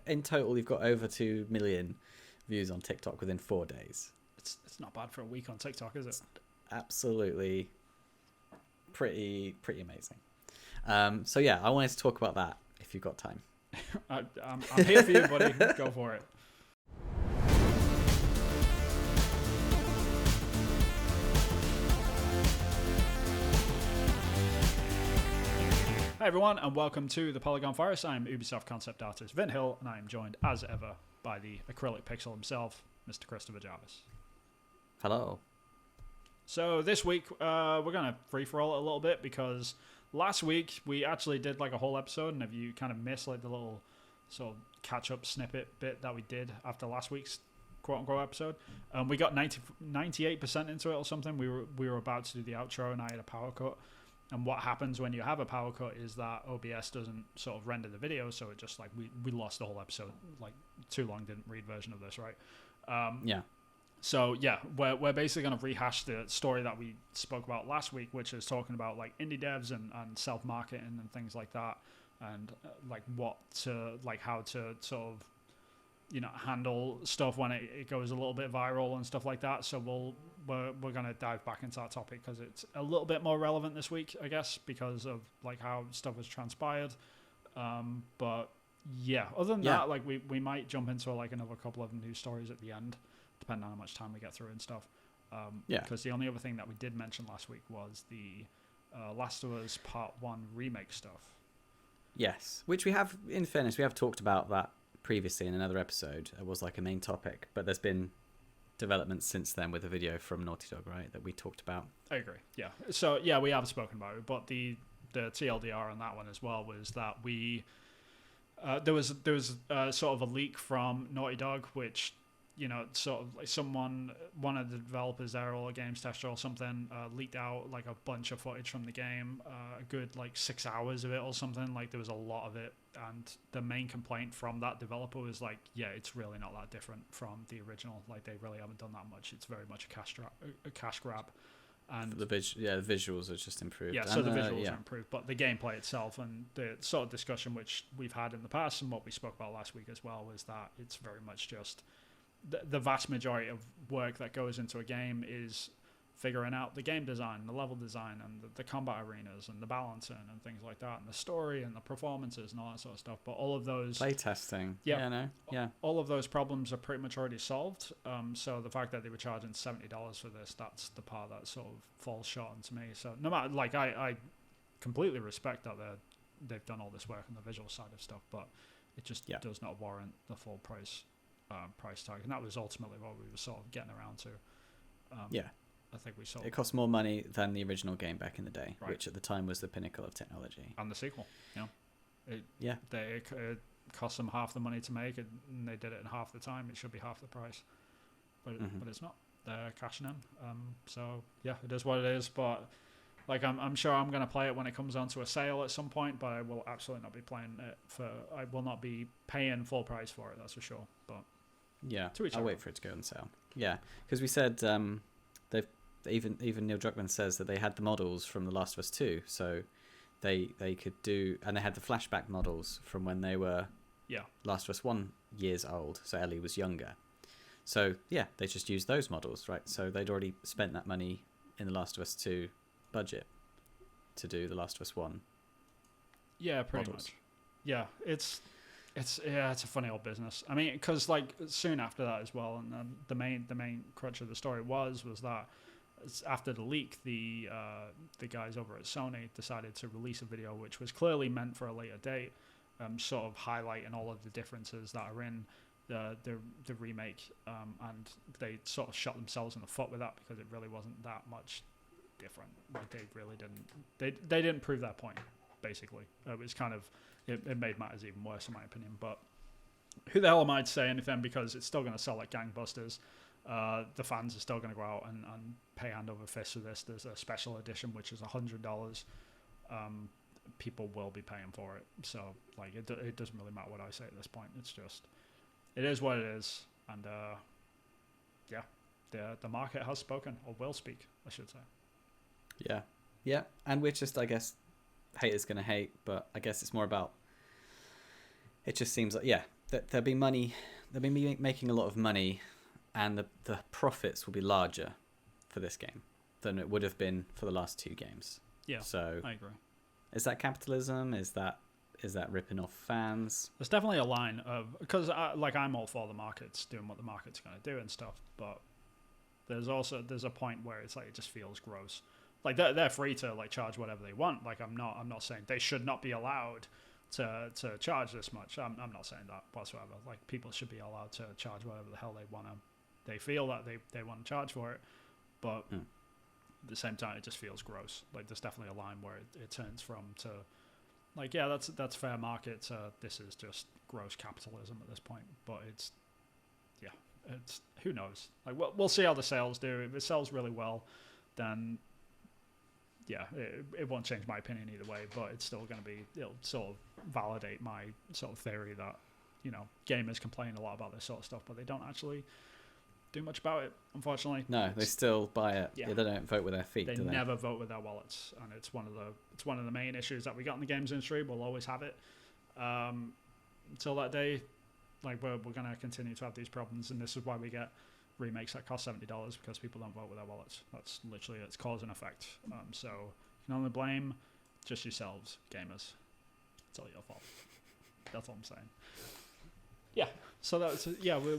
in total, you've got over 2 million views on TikTok within 4 days. It's not bad for a week on TikTok, is it? It's absolutely pretty amazing. So yeah, I wanted to talk about that if you've got time. I'm here for you, buddy. Go for it. Hi everyone, and welcome to the Polygon Forest. I'm Ubisoft concept artist Vin Hill, and I am joined as ever by the acrylic pixel himself, Mr. Christopher Jarvis. Hello. So this week we're gonna free for all it a little bit because last week we actually did like a whole episode, and if you kind of missed like the little sort of catch up snippet bit that we did after last week's quote unquote episode, we got 98% into it or something. We were about to do the outro, and I had a power cut. And what happens when you have a power cut is that OBS doesn't sort of render the video, so it just like we lost the whole episode. Like Too Long Didn't Read version of this, right? Yeah. So yeah, we're basically going to rehash the story that we spoke about last week, which is talking about like indie devs and self-marketing and things like that, and like how to sort of handle stuff when it goes a little bit viral and stuff like that. So we're going to dive back into that topic because it's a little bit more relevant this week, I guess, because of like how stuff has transpired. But yeah, other than that, like we might jump into like another couple of news stories at the end, depending on how much time we get through and stuff. Because the only other thing that we did mention last week was the Last of Us Part 1 remake stuff. Yes, which we have, in fairness, we have talked about that previously in another episode. It was like a main topic, but there's been developments since then with a video from Naughty Dog, right, that we talked about. I agree. Yeah. So yeah, we have spoken about it, but the TLDR on that one as well was that we there was sort of a leak from Naughty Dog, which sort of like one of the developers there, or a games tester or something, leaked out like a bunch of footage from the game, a good like 6 hours of it or something. Like there was a lot of it, and the main complaint from that developer was like, yeah, it's really not that different from the original. Like they really haven't done that much. It's very much a cash grab. And the visuals are just improved. Yeah, so the visuals are improved, but the gameplay itself and the sort of discussion which we've had in the past and what we spoke about last week as well was that it's very much just the vast majority of work that goes into a game is figuring out the game design, the level design, and the combat arenas, and the balancing, and things like that, and the story, and the performances, and all that sort of stuff. But all of those playtesting, all of those problems are pretty much already solved. So the fact that they were charging $70 for this, that's the part that sort of falls short onto me. So no matter, like I completely respect that they've done all this work on the visual side of stuff, but it just does not warrant the full price tag, and that was ultimately what we were sort of getting around to. I think we saw it cost more money than the original game back in the day, right, which at the time was the pinnacle of technology. And the sequel, it cost them half the money to make it, and they did it in half the time. It should be half the price, but it's not. They're cashing in. So yeah, it is what it is. But like I'm sure I'm going to play it when it comes onto a sale at some point, but I will absolutely not be playing it I will not be paying full price for it. That's for sure. But yeah, I'll wait for it to go on sale. Yeah, because we said they've even Neil Druckmann says that they had the models from The Last of Us 2, so they could do, and they had the flashback models from when they were Last of Us 1 years old, so Ellie was younger. So yeah, they just used those models, right? So they'd already spent that money in The Last of Us 2 budget to do The Last of Us 1. Yeah, pretty much. Yeah, it's a funny old business. I mean, because like soon after that as well, and the main crutch of the story was that after the leak, the guys over at Sony decided to release a video which was clearly meant for a later date, sort of highlighting all of the differences that are in the remake, and they sort of shot themselves in the foot with that because it really wasn't that much different. Like they really didn't. They didn't prove that point. Basically, it was kind of it made matters even worse in my opinion. But who the hell am I to say anything, because it's still going to sell like gangbusters. The fans are still going to go out and pay hand over fist for this. There's a special edition which is $100. People will be paying for it. So like it doesn't really matter what I say at this point. It's just it is what it is, and the market has spoken, or will speak, I should say. Yeah, and we're just, I guess, haters gonna hate, but I guess it's more about. It just seems like there'll be money. They'll be making a lot of money, and the profits will be larger for this game than it would have been for the last 2 games. Yeah, so I agree. Is that capitalism? Is that ripping off fans? There's definitely a line of, because I'm all for the markets doing what the market's going to do and stuff, but there's a point where it's like it just feels gross. Like they're free to like charge whatever they want. Like I'm not saying they should not be allowed to charge this much. I'm not saying that whatsoever. Like people should be allowed to charge whatever the hell they feel that they want to charge for it, but at the same time it just feels gross. Like there's definitely a line where it turns from to like, yeah, that's fair market to this is just gross capitalism at this point. But it's who knows. Like we'll see how the sales do. If it sells really well, then yeah, it won't change my opinion either way, but it's still going to be, it'll sort of validate my sort of theory that, you know, gamers complain a lot about this sort of stuff, but they don't actually do much about it, unfortunately. No, they still buy it. Yeah, they don't vote with their feet, they do they? never vote with their wallets, and it's one of the main issues that we got in the games industry. We'll always have it. Until that day, like we're going to continue to have these problems, and this is why we get remakes that cost $70, because people don't vote with their wallets. That's literally its cause and effect. So you can only blame just yourselves, gamers. It's all your fault. That's all I'm saying. Yeah. So that's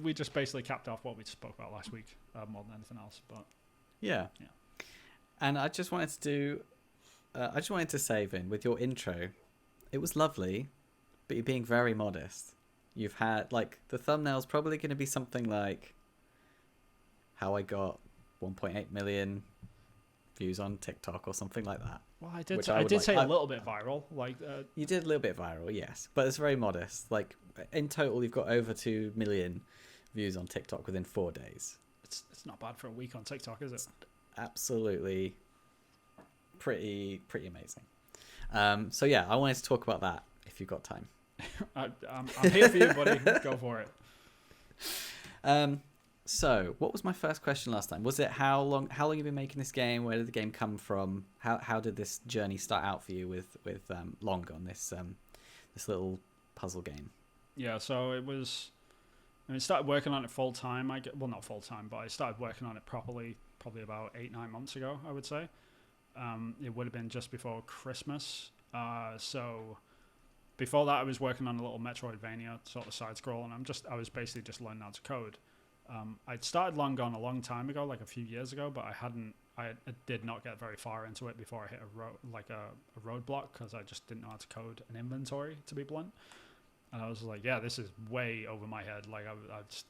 we just basically capped off what we spoke about last week, more than anything else. But yeah. And I just wanted to say, Vin, with your intro, it was lovely, but you're being very modest. You've had like the thumbnail's probably going to be something like how I got 1.8 million views on TikTok or something like that. Well, I did say a little bit viral. Like you did a little bit viral, yes, but it's very modest. Like in total, you've got over 2 million views on TikTok within 4 days. It's not bad for a week on TikTok, is it? It's absolutely pretty amazing. So yeah, I wanted to talk about that if you've got time. I'm here for you, buddy. Go for it. So, what was my first question last time? Was it how long you've been making this game? Where did the game come from? How did this journey start out for you with Longon, this little puzzle game? Yeah, so it was. I started working on it full time. Not full time, but I started working on it properly probably about 8-9 months ago, I would say. It would have been just before Christmas. So before that, I was working on a little Metroidvania sort of side scroll, and I was basically just learning how to code. I'd started Long Gone a long time ago, like a few years ago, but I did not get very far into it before I hit a roadblock, because I just didn't know how to code an inventory, to be blunt. And I was like, yeah, this is way over my head. Like,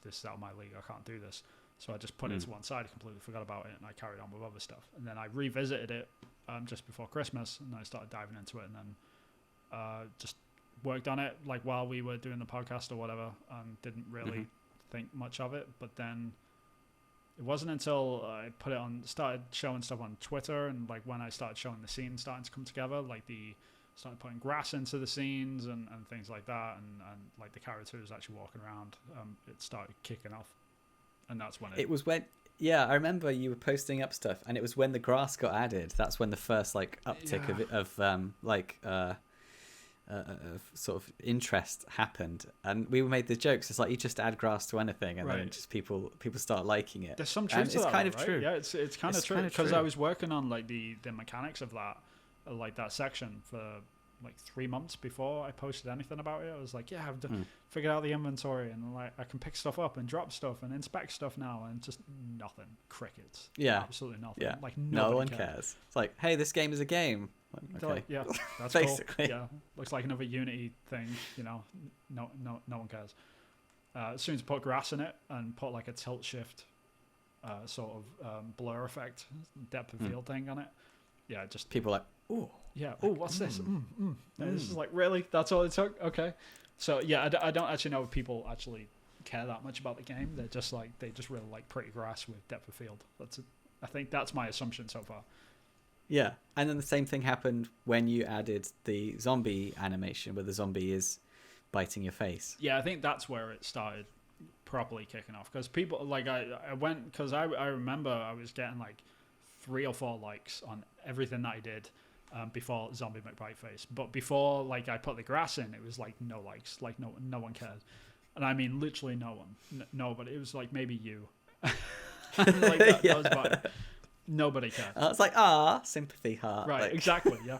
this is out of my league. I can't do this. So I just put it to one side, completely forgot about it, and I carried on with other stuff. And then I revisited it just before Christmas, and I started diving into it, and then just worked on it like while we were doing the podcast or whatever, and didn't really think much of it. But then it wasn't until I started showing stuff on Twitter, and like when I started showing the scenes starting to come together, like started putting grass into the scenes and things like that, and like the characters actually walking around, it started kicking off. And that's when it was when I remember you were posting up stuff, and it was when the grass got added. That's when the first like uptick of sort of interest happened, and we made the jokes. It's like you just add grass to anything, and then just people start liking it. There's some truth to that, it's kind of right? true. Yeah, it's kind of true, because I was working on like the mechanics of that, like that section for like 3 months before I posted anything about it. I was like, yeah, I've figured out the inventory, and like I can pick stuff up and drop stuff and inspect stuff now, and just nothing. Crickets. Yeah, absolutely nothing. Yeah, like no one cares. It's like, hey, this game is a game. Okay. Like, yeah, that's basically cool. Yeah, looks like another Unity thing. You know, no one cares. As soon as you put grass in it and put like a tilt shift sort of blur effect, depth of field thing on it, yeah, just people are like, oh yeah, oh, what's this? This is like, really? That's all it took? Okay. So yeah, I don't actually know if people actually care that much about the game. They're just like, they just really like pretty grass with depth of field. I think that's my assumption so far. Yeah, and then the same thing happened when you added the zombie animation, where the zombie is biting your face. Yeah, I think that's where it started properly kicking off, because people like I went, because I remember I was getting like 3 or 4 likes on everything that I did before Zombie McBiteface. But before like I put the grass in, it was like no likes, like no one cared. And I mean literally no one. Nobody. It was like maybe you. Like that was about it. Nobody cared. It's like, sympathy heart. Right, like, exactly, yeah.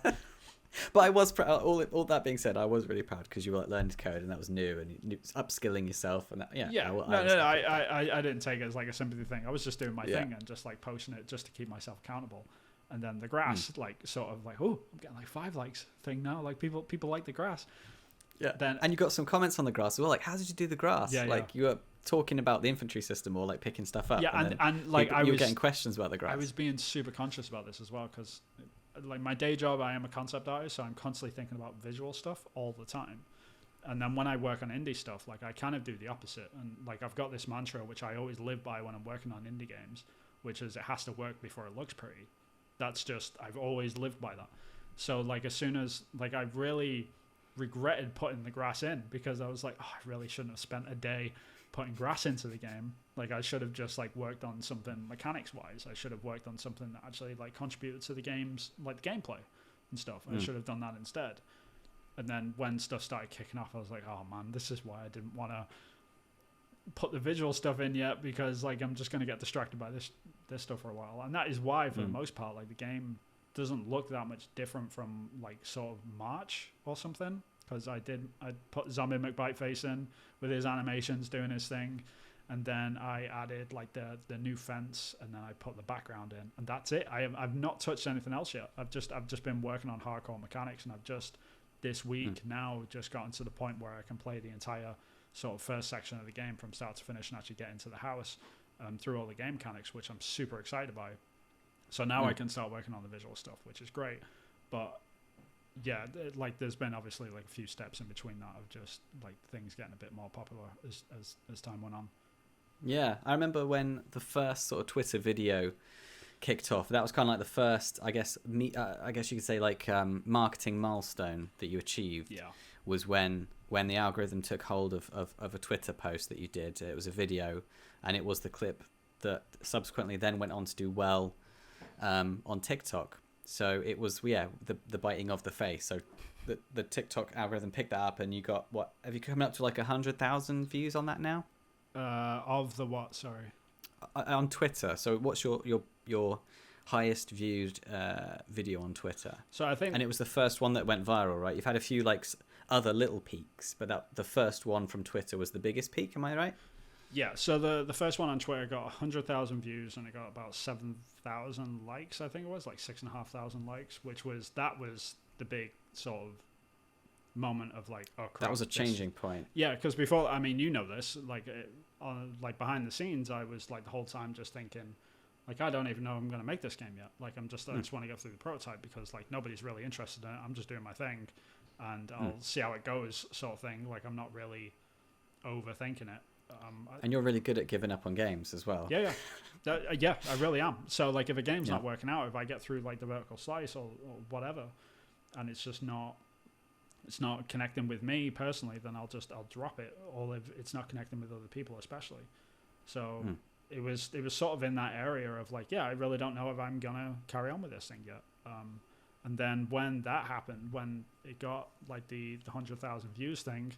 But I was all that being said, I was really proud because you were like learning to code and that was new and you upskilling yourself and that, I didn't take it as like a sympathy thing. I was just doing my thing and just like posting it just to keep myself accountable. And then the grass, like sort of like, oh, I'm getting like 5 likes thing now. Like people like the grass. Yeah. And you got some comments on the grass as well. Like, how did you do the grass? Yeah, like you were talking about the infantry system or like picking stuff up. Yeah, and like you were getting questions about the grass. I was being super conscious about this as well because like my day job, I am a concept artist, so I'm constantly thinking about visual stuff all the time. And then when I work on indie stuff, like I kind of do the opposite. And like I've got this mantra which I always live by when I'm working on indie games, which is it has to work before it looks pretty. That's just, I've always lived by that. So like as soon as, like I really regretted putting the grass in because I was like, oh, I really shouldn't have spent a day putting grass into the game. Like I should have just like worked on something mechanics wise. I should have worked on something that actually like contributed to the game's like the gameplay and stuff. I should have done that instead. And then when stuff started kicking off, I was like, oh man, this is why I didn't want to put the visual stuff in yet because like I'm just going to get distracted by this stuff for a while. And that is why for the most part like the game doesn't look that much different from like sort of March or something, because I put Zombie McBiteface in with his animations doing his thing, and then I added like the new fence, and then I put the background in, and that's it. I've not touched anything else yet. I've just been working on hardcore mechanics, and I've just this week now just gotten to the point where I can play the entire sort of first section of the game from start to finish and actually get into the house through all the game mechanics, which I'm super excited by. So now I can start working on the visual stuff, which is great. But yeah, like there's been obviously like a few steps in between that of just like things getting a bit more popular as time went on. Yeah, I remember when the first sort of Twitter video kicked off. That was kind of like the first, I guess you could say like marketing milestone that you achieved. Yeah, was when the algorithm took hold of a Twitter post that you did. It was a video, and it was the clip that subsequently then went on to do well on TikTok. So it was the biting of the face. So the TikTok algorithm picked that up, and you got what? Have you come up to like 100,000 views on that now? Of the what? Sorry. On Twitter. So what's your highest viewed video on Twitter? So I think, and it was the first one that went viral, right? You've had a few like other little peaks, but the first one from Twitter was the biggest peak. Am I right? Yeah. So the first one on Twitter got 100,000 views, and it got about 7,000 likes. I think it was like 6,500 likes, which was the big sort of moment of like, oh crap, that was a changing point. Yeah, because before, I mean, you know this, like like behind the scenes, I was like the whole time just thinking, like, I don't even know I'm going to make this game yet. Like, I just want to go through the prototype because like nobody's really interested in it. I'm just doing my thing, and I'll see how it goes, sort of thing. Like, I'm not really overthinking it. And you're really good at giving up on games as well. Yeah, I really am. So like, if a game's not working out, if I get through like the vertical slice or whatever, and it's just not connecting with me personally, then I'll drop it. Or if it's not connecting with other people, especially. So it was sort of in that area of like, yeah, I really don't know if I'm gonna carry on with this thing yet. And then when that happened, when it got like the 100,000 views thing,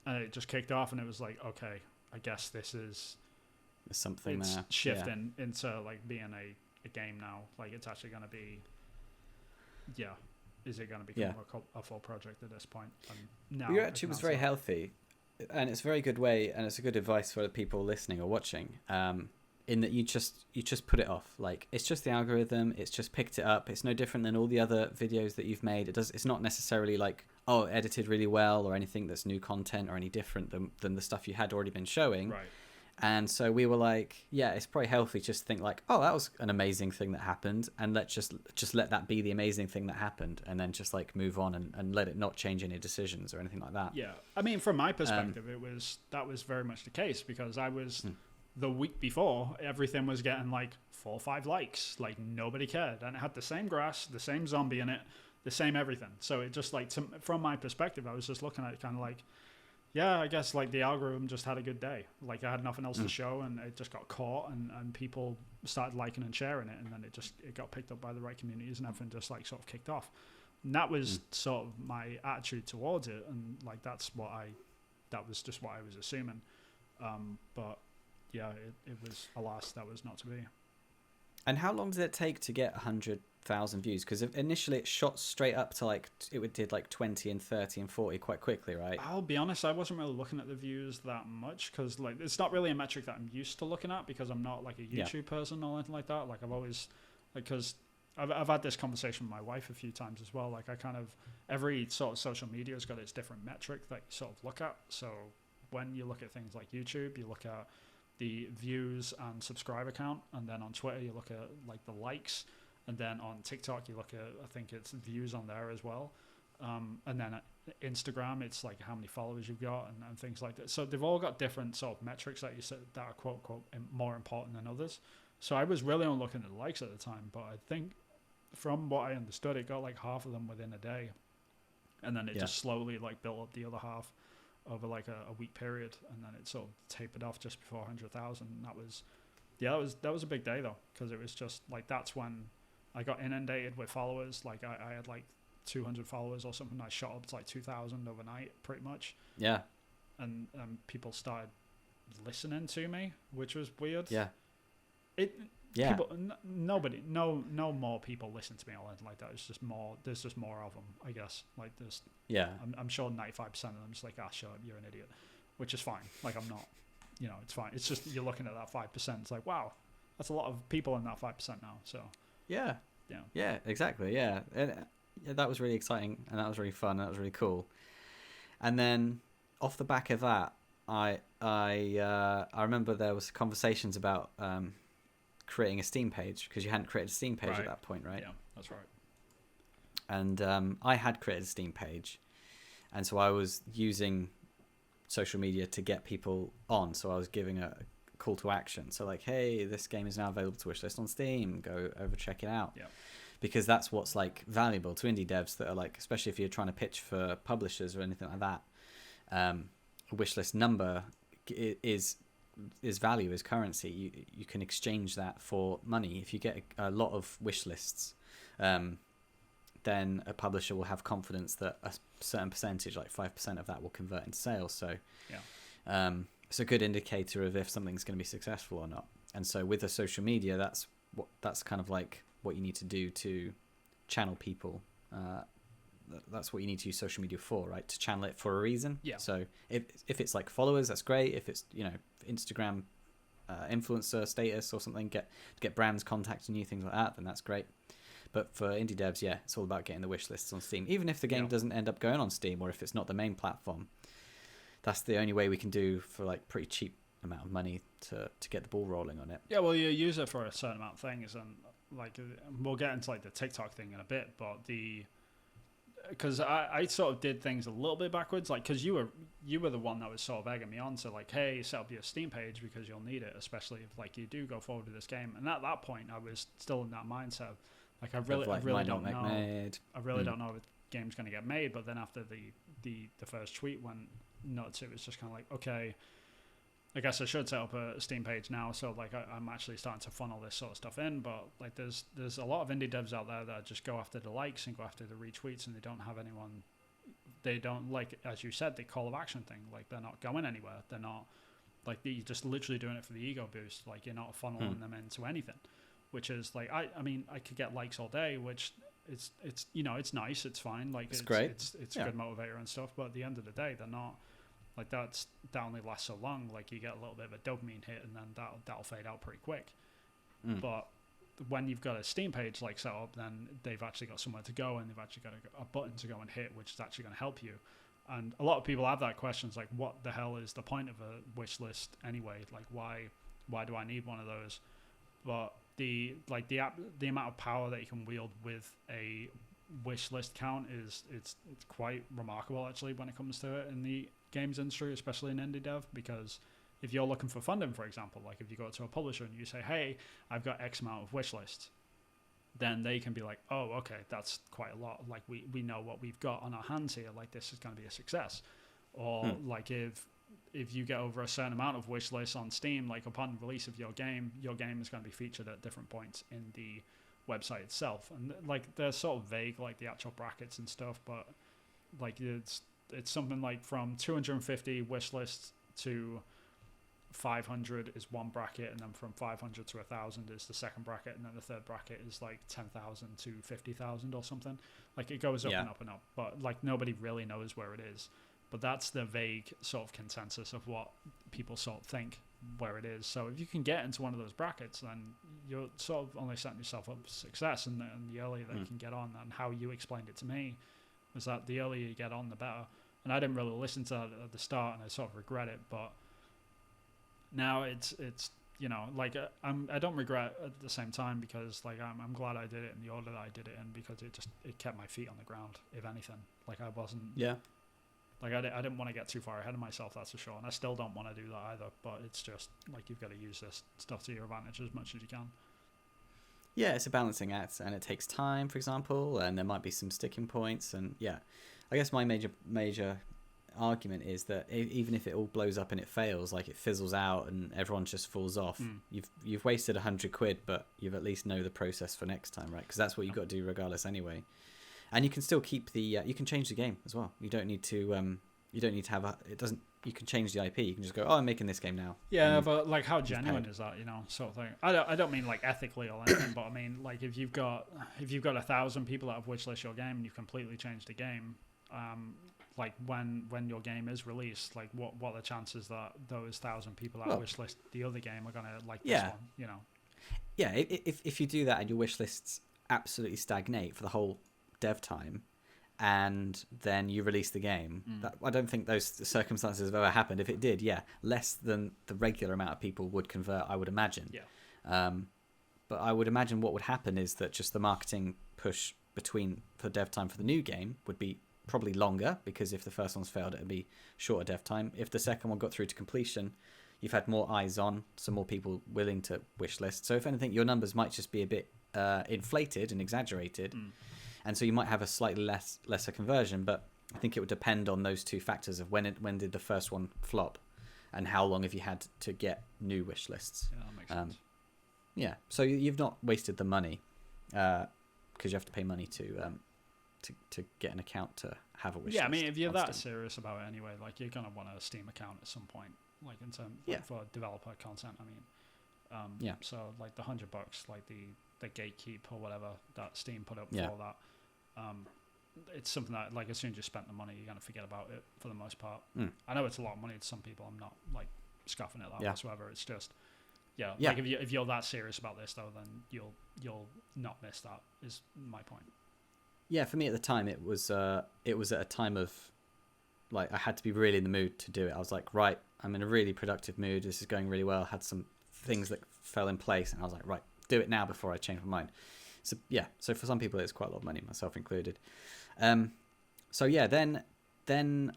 and it just kicked off, and it was like, okay, I guess this is something it's there. shifting into like being a game now. Like, it's actually going to be, is it going to become a full project at this point? And now you actually was very healthy, and it's a very good way, and it's a good advice for the people listening or watching. In that you just put it off. Like, it's just the algorithm. It's just picked it up. It's no different than all the other videos that you've made. It's not necessarily like, oh, edited really well or anything that's new content or any different than the stuff you had already been showing. Right. And so we were like, yeah, it's probably healthy just to think like, oh, that was an amazing thing that happened, and let's just let that be the amazing thing that happened, and then just like move on and let it not change any decisions or anything like that. Yeah, I mean, from my perspective, that was very much the case, because I was the week before, everything was getting like 4 or 5 likes, like nobody cared, and it had the same grass, the same zombie in it, the same everything. So it just like, from my perspective, I was just looking at it kind of like, yeah, I guess like the algorithm just had a good day. Like, I had nothing else to show, and it just got caught, and people started liking and sharing it, and then it got picked up by the right communities, and everything just like sort of kicked off. And that was sort of my attitude towards it, and like that's what I that was just what I was assuming. But yeah, it was, alas, that was not to be. And how long did it take to get 100,000 views? Because initially it shot straight up to like, it did like 20 and 30 and 40 quite quickly, right? I'll be honest, I wasn't really looking at the views that much because like it's not really a metric that I'm used to looking at because I'm not like a YouTube person or anything like that. Like I've always, like, because I've had this conversation with my wife a few times as well. Like I kind of, every sort of social media has got its different metric that you sort of look at. So when you look at things like YouTube, you look at the views and subscriber count, and then on Twitter you look at like the likes, and then on TikTok you look at, I think it's views on there as well, and then at Instagram it's like how many followers you've got and things like that. So they've all got different sort of metrics that you said that are quote unquote more important than others. So I was really only looking at the likes at the time, but I think from what I understood it got like half of them within a day, and then it just slowly like built up the other half over like a week period, and then it sort of tapered off just before 100,000. That was a big day though, because it was just like, that's when I got inundated with followers. Like I had like 200 followers or something. I shot up to like 2,000 overnight pretty much. Yeah. And people started listening to me, which was weird. Yeah. Yeah. People, no more people listen to me or anything like that. It's just more. There's just more of them, I guess. Like there's. Yeah. I'm sure 95% of them just like, shut up, you're an idiot, which is fine. Like I'm not. It's fine. It's just you're looking at that 5%. It's like, wow, that's a lot of people in that 5% now. So. Yeah. Yeah. Yeah. Exactly. Yeah. And that was really exciting, and that was really fun. And that was really cool. And then off the back of that, I remember there was conversations about creating a Steam page, because you hadn't created a Steam page at that point, right? Yeah, that's right. And I had created a Steam page, and so I was using social media to get people on. So I was giving a call to action. So like, hey, this game is now available to wishlist on Steam. Go over, check it out. Yeah. Because that's what's like valuable to indie devs that are like, especially if you're trying to pitch for publishers or anything like that. A wishlist number is value, is currency. You can exchange that for money. If you get a lot of wish lists, then a publisher will have confidence that a certain percentage, like 5% of that, will convert into sales. So it's a good indicator of if something's going to be successful or not. And so with the social media, that's kind of like what you need to do to channel people. That's what you need to use social media for, right? To channel it for a reason. Yeah. So if it's like followers, that's great. If it's, Instagram influencer status or something, get brands contacting you, things like that, then that's great. But for indie devs, it's all about getting the wish lists on Steam. Even if the game doesn't end up going on Steam, or if it's not the main platform, that's the only way we can do for like pretty cheap amount of money to get the ball rolling on it. Yeah, well, you use it for a certain amount of things, and like we'll get into like the TikTok thing in a bit, but because I sort of did things a little bit backwards, like because you were the one that was sort of egging me on to like, hey, set up your Steam page because you'll need it, especially if like you do go forward with this game. And at that point, I was still in that mindset. Like I really don't know. I really don't know if the game's going to get made. But then after the first tweet went nuts, it was just kind of like, okay, I guess I should set up a Steam page now. So like I'm actually starting to funnel this sort of stuff in. But like there's a lot of indie devs out there that just go after the likes and go after the retweets, and they don't have anyone. They don't, like as you said, the call of action thing. Like they're not going anywhere. They're not like you're just literally doing it for the ego boost. Like you're not funneling them into anything. Which is like I mean I could get likes all day, which it's it's nice, it's fine, like it's great, it's a good motivator and stuff. But at the end of the day, they're not like that only lasts so long. Like you get a little bit of a dopamine hit, and then that'll fade out pretty quick. But when you've got a Steam page like set up, then they've actually got somewhere to go, and they've actually got a button to go and hit, which is actually going to help you. And a lot of people have that question, like, what the hell is the point of a wish list anyway? Like why do I need one of those? But the amount of power that you can wield with a wish list count it's quite remarkable actually when it comes to it in the games industry, especially in indie dev. Because if you're looking for funding, for example, like if you go to a publisher and you say, hey, I've got X amount of wish lists, then they can be like, oh, okay, that's quite a lot. Like we know what we've got on our hands here. Like this is going to be a success. Or like if you get over a certain amount of wish lists on Steam, like upon release of your game is going to be featured at different points in the website itself. And like they're sort of vague, like the actual brackets and stuff, but like it's something like from 250 wish lists to 500 is one bracket, and then from 500 to 1,000 is the second bracket, and then the third bracket is like 10,000 to 50,000 or something. Like it goes up and up and up, but like nobody really knows where it is. But that's the vague sort of consensus of what people sort of think where it is. So if you can get into one of those brackets, then you're sort of only setting yourself up for success. And the earlier that you can get on, and how you explained it to me was that the earlier you get on, the better. And I didn't really listen to that at the start, and I sort of regret it, but now it's you know, like I don't regret at the same time, because like I'm glad I did it in the order that I did it in, because it kept my feet on the ground, if anything. Like I wasn't like I didn't want to get too far ahead of myself, that's for sure, and I still don't want to do that either. But it's just like you've got to use this stuff to your advantage as much as you can. Yeah, it's a balancing act, and it takes time, for example, and there might be some sticking points, and I guess my major argument is that even if it all blows up and it fails, like it fizzles out and everyone just falls off, you've wasted £100, but you've at least know the process for next time, right? Because that's what you've got to do regardless anyway. And you can still keep the you can change the game as well. You don't need to have you can change the IP. You can just go, I'm making this game now. Yeah, but like how genuine is that, you know, sort of thing. I don't mean like ethically or anything, but I mean like if you've got 1,000 people that have wishlist your game and you've completely changed the game, like when your game is released, like what are the chances that those 1,000 people that wishlist the other game are gonna like this one, you know? Yeah, if you do that and your wish lists absolutely stagnate for the whole dev time, and then you release the game, I don't think those circumstances have ever happened. If it did, less than the regular amount of people would convert, I would imagine. But I would imagine what would happen is that just the marketing push for dev time for the new game would be probably longer, because if the first one's failed, it'd be shorter dev time. If the second one got through to completion, you've had more eyes on, some more people willing to wish list. So if anything, your numbers might just be a bit inflated and exaggerated. And so you might have a slightly lesser conversion, but I think it would depend on those two factors of when did the first one flop, and how long have you had to get new wish lists. Yeah, that makes sense. Yeah, so you've not wasted the money, because you have to pay money to get an account to have a wish list. Yeah, I mean, if you're that serious about it anyway, like you're gonna want a Steam account at some point, like in terms for developer content. I mean, so like the $100, like the gatekeep or whatever that Steam put up for that. It's something that, like, as soon as you spent the money, you're gonna forget about it for the most part. I know it's a lot of money to some people. I'm not like scoffing at that whatsoever. It's just, like if you're that serious about this though, then you'll not miss that. Is my point. Yeah, for me at the time, it was at a time of, like, I had to be really in the mood to do it. I was like, right, I'm in a really productive mood. This is going really well. I had some things that fell in place, and I was like, right, do it now before I change my mind. So so for some people it's quite a lot of money, myself included. Then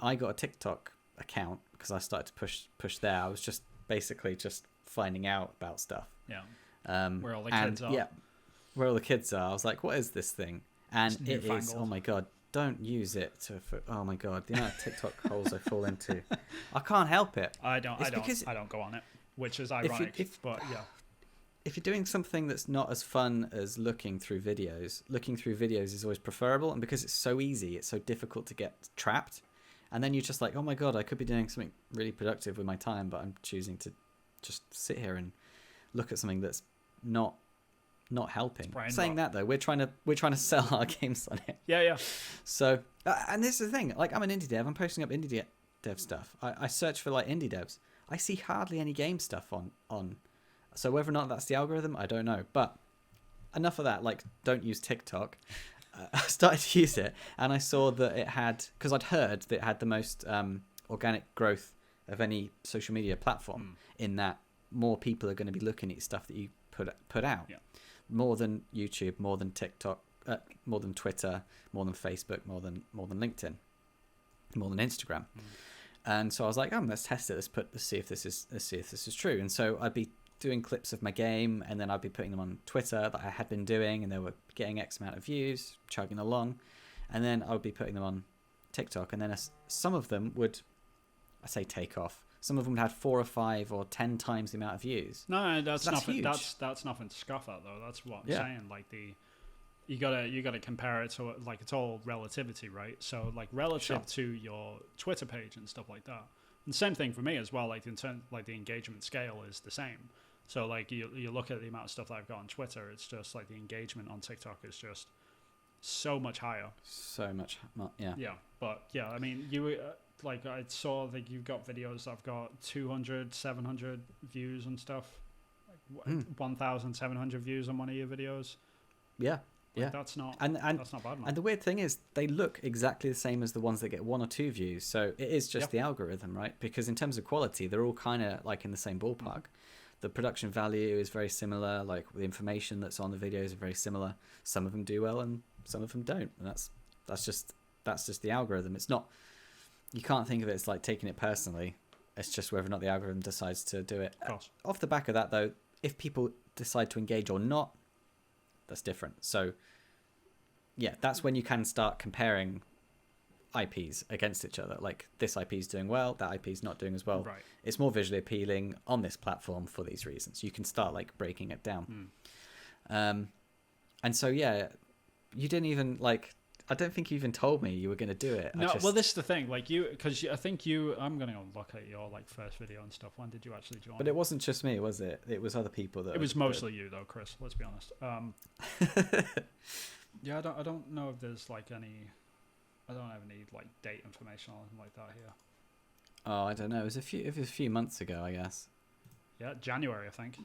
I got a TikTok account because I started to push there. I was just basically just finding out about stuff. Where all the kids are. Yeah, where all the kids are. I was like, what is this thing? And it is, oh my god, don't use it oh my god, the amount of TikTok holes I fall into. I can't help it. I don't go on it, which is ironic, but yeah. If you're doing something that's not as fun as looking through videos is always preferable. And because it's so easy, it's so difficult to get trapped. And then you're just like, oh my god, I could be doing something really productive with my time, but I'm choosing to just sit here and look at something that's not helping. Saying that though, we're trying to sell our games on it. Yeah. So, and this is the thing. Like, I'm an indie dev. I'm posting up indie dev stuff. I search for like indie devs. I see hardly any game stuff on. So whether or not that's the algorithm, I don't know. But enough of that. Like, don't use TikTok. I started to use it, and I saw that it had, because I'd heard that it had the most organic growth of any social media platform. In that more people are going to be looking at stuff that you put out. Yeah. More than YouTube, more than TikTok, more than Twitter, more than Facebook, more than LinkedIn, more than Instagram. And so I was like, let's test it. Let's see if this is true. And so I'd be doing clips of my game, and then I'd be putting them on Twitter that I had been doing, and they were getting X amount of views, chugging along. And then I would be putting them on TikTok, and then some of them would, I say, take off. Some of them had 4 or 5 or 10 times the amount of views. No, that's nothing. Huge. That's nothing to scoff at, though. That's what I'm saying. Like you gotta compare it to, like, it's all relativity, right? So like relative to your Twitter page and stuff like that. And same thing for me as well. Like in terms, like the engagement scale is the same. So like you look at the amount of stuff that I've got on Twitter, it's just like the engagement on TikTok is just so much higher. So much, yeah. Yeah, but yeah, I mean, you like I saw that you've got videos that have got 200, 700 views and stuff. 1,700 views on one of your videos. Yeah. Like, yeah, that's not that's not bad, man. And the weird thing is, they look exactly the same as the ones that get 1 or 2 views. So it is just the algorithm, right? Because in terms of quality, they're all kind of like in the same ballpark. The production value is very similar. Like the information that's on the videos are very similar. Some of them do well, and some of them don't. And that's just the algorithm. It's not. You can't think of it as like taking it personally. It's just whether or not the algorithm decides to do it. Of course. Off the back of that, though, if people decide to engage or not, that's different. So yeah, that's when you can start comparing IPs against each other. Like, this IP is doing well, that IP is not doing as well. Right. It's more visually appealing on this platform for these reasons. You can start like breaking it down. And so yeah, you didn't even like. I don't think you even told me you were going to do it. No, well, this is the thing. Like because I think I'm going to look at your like first video and stuff. When did you actually join? But it wasn't just me, was it? It was other people that. It was mostly you, though, Chris. Let's be honest. Yeah, I don't know if there's like any. I don't have any like date information or anything like that here. Oh, I don't know. It was a few months ago, I guess. Yeah, January, I think.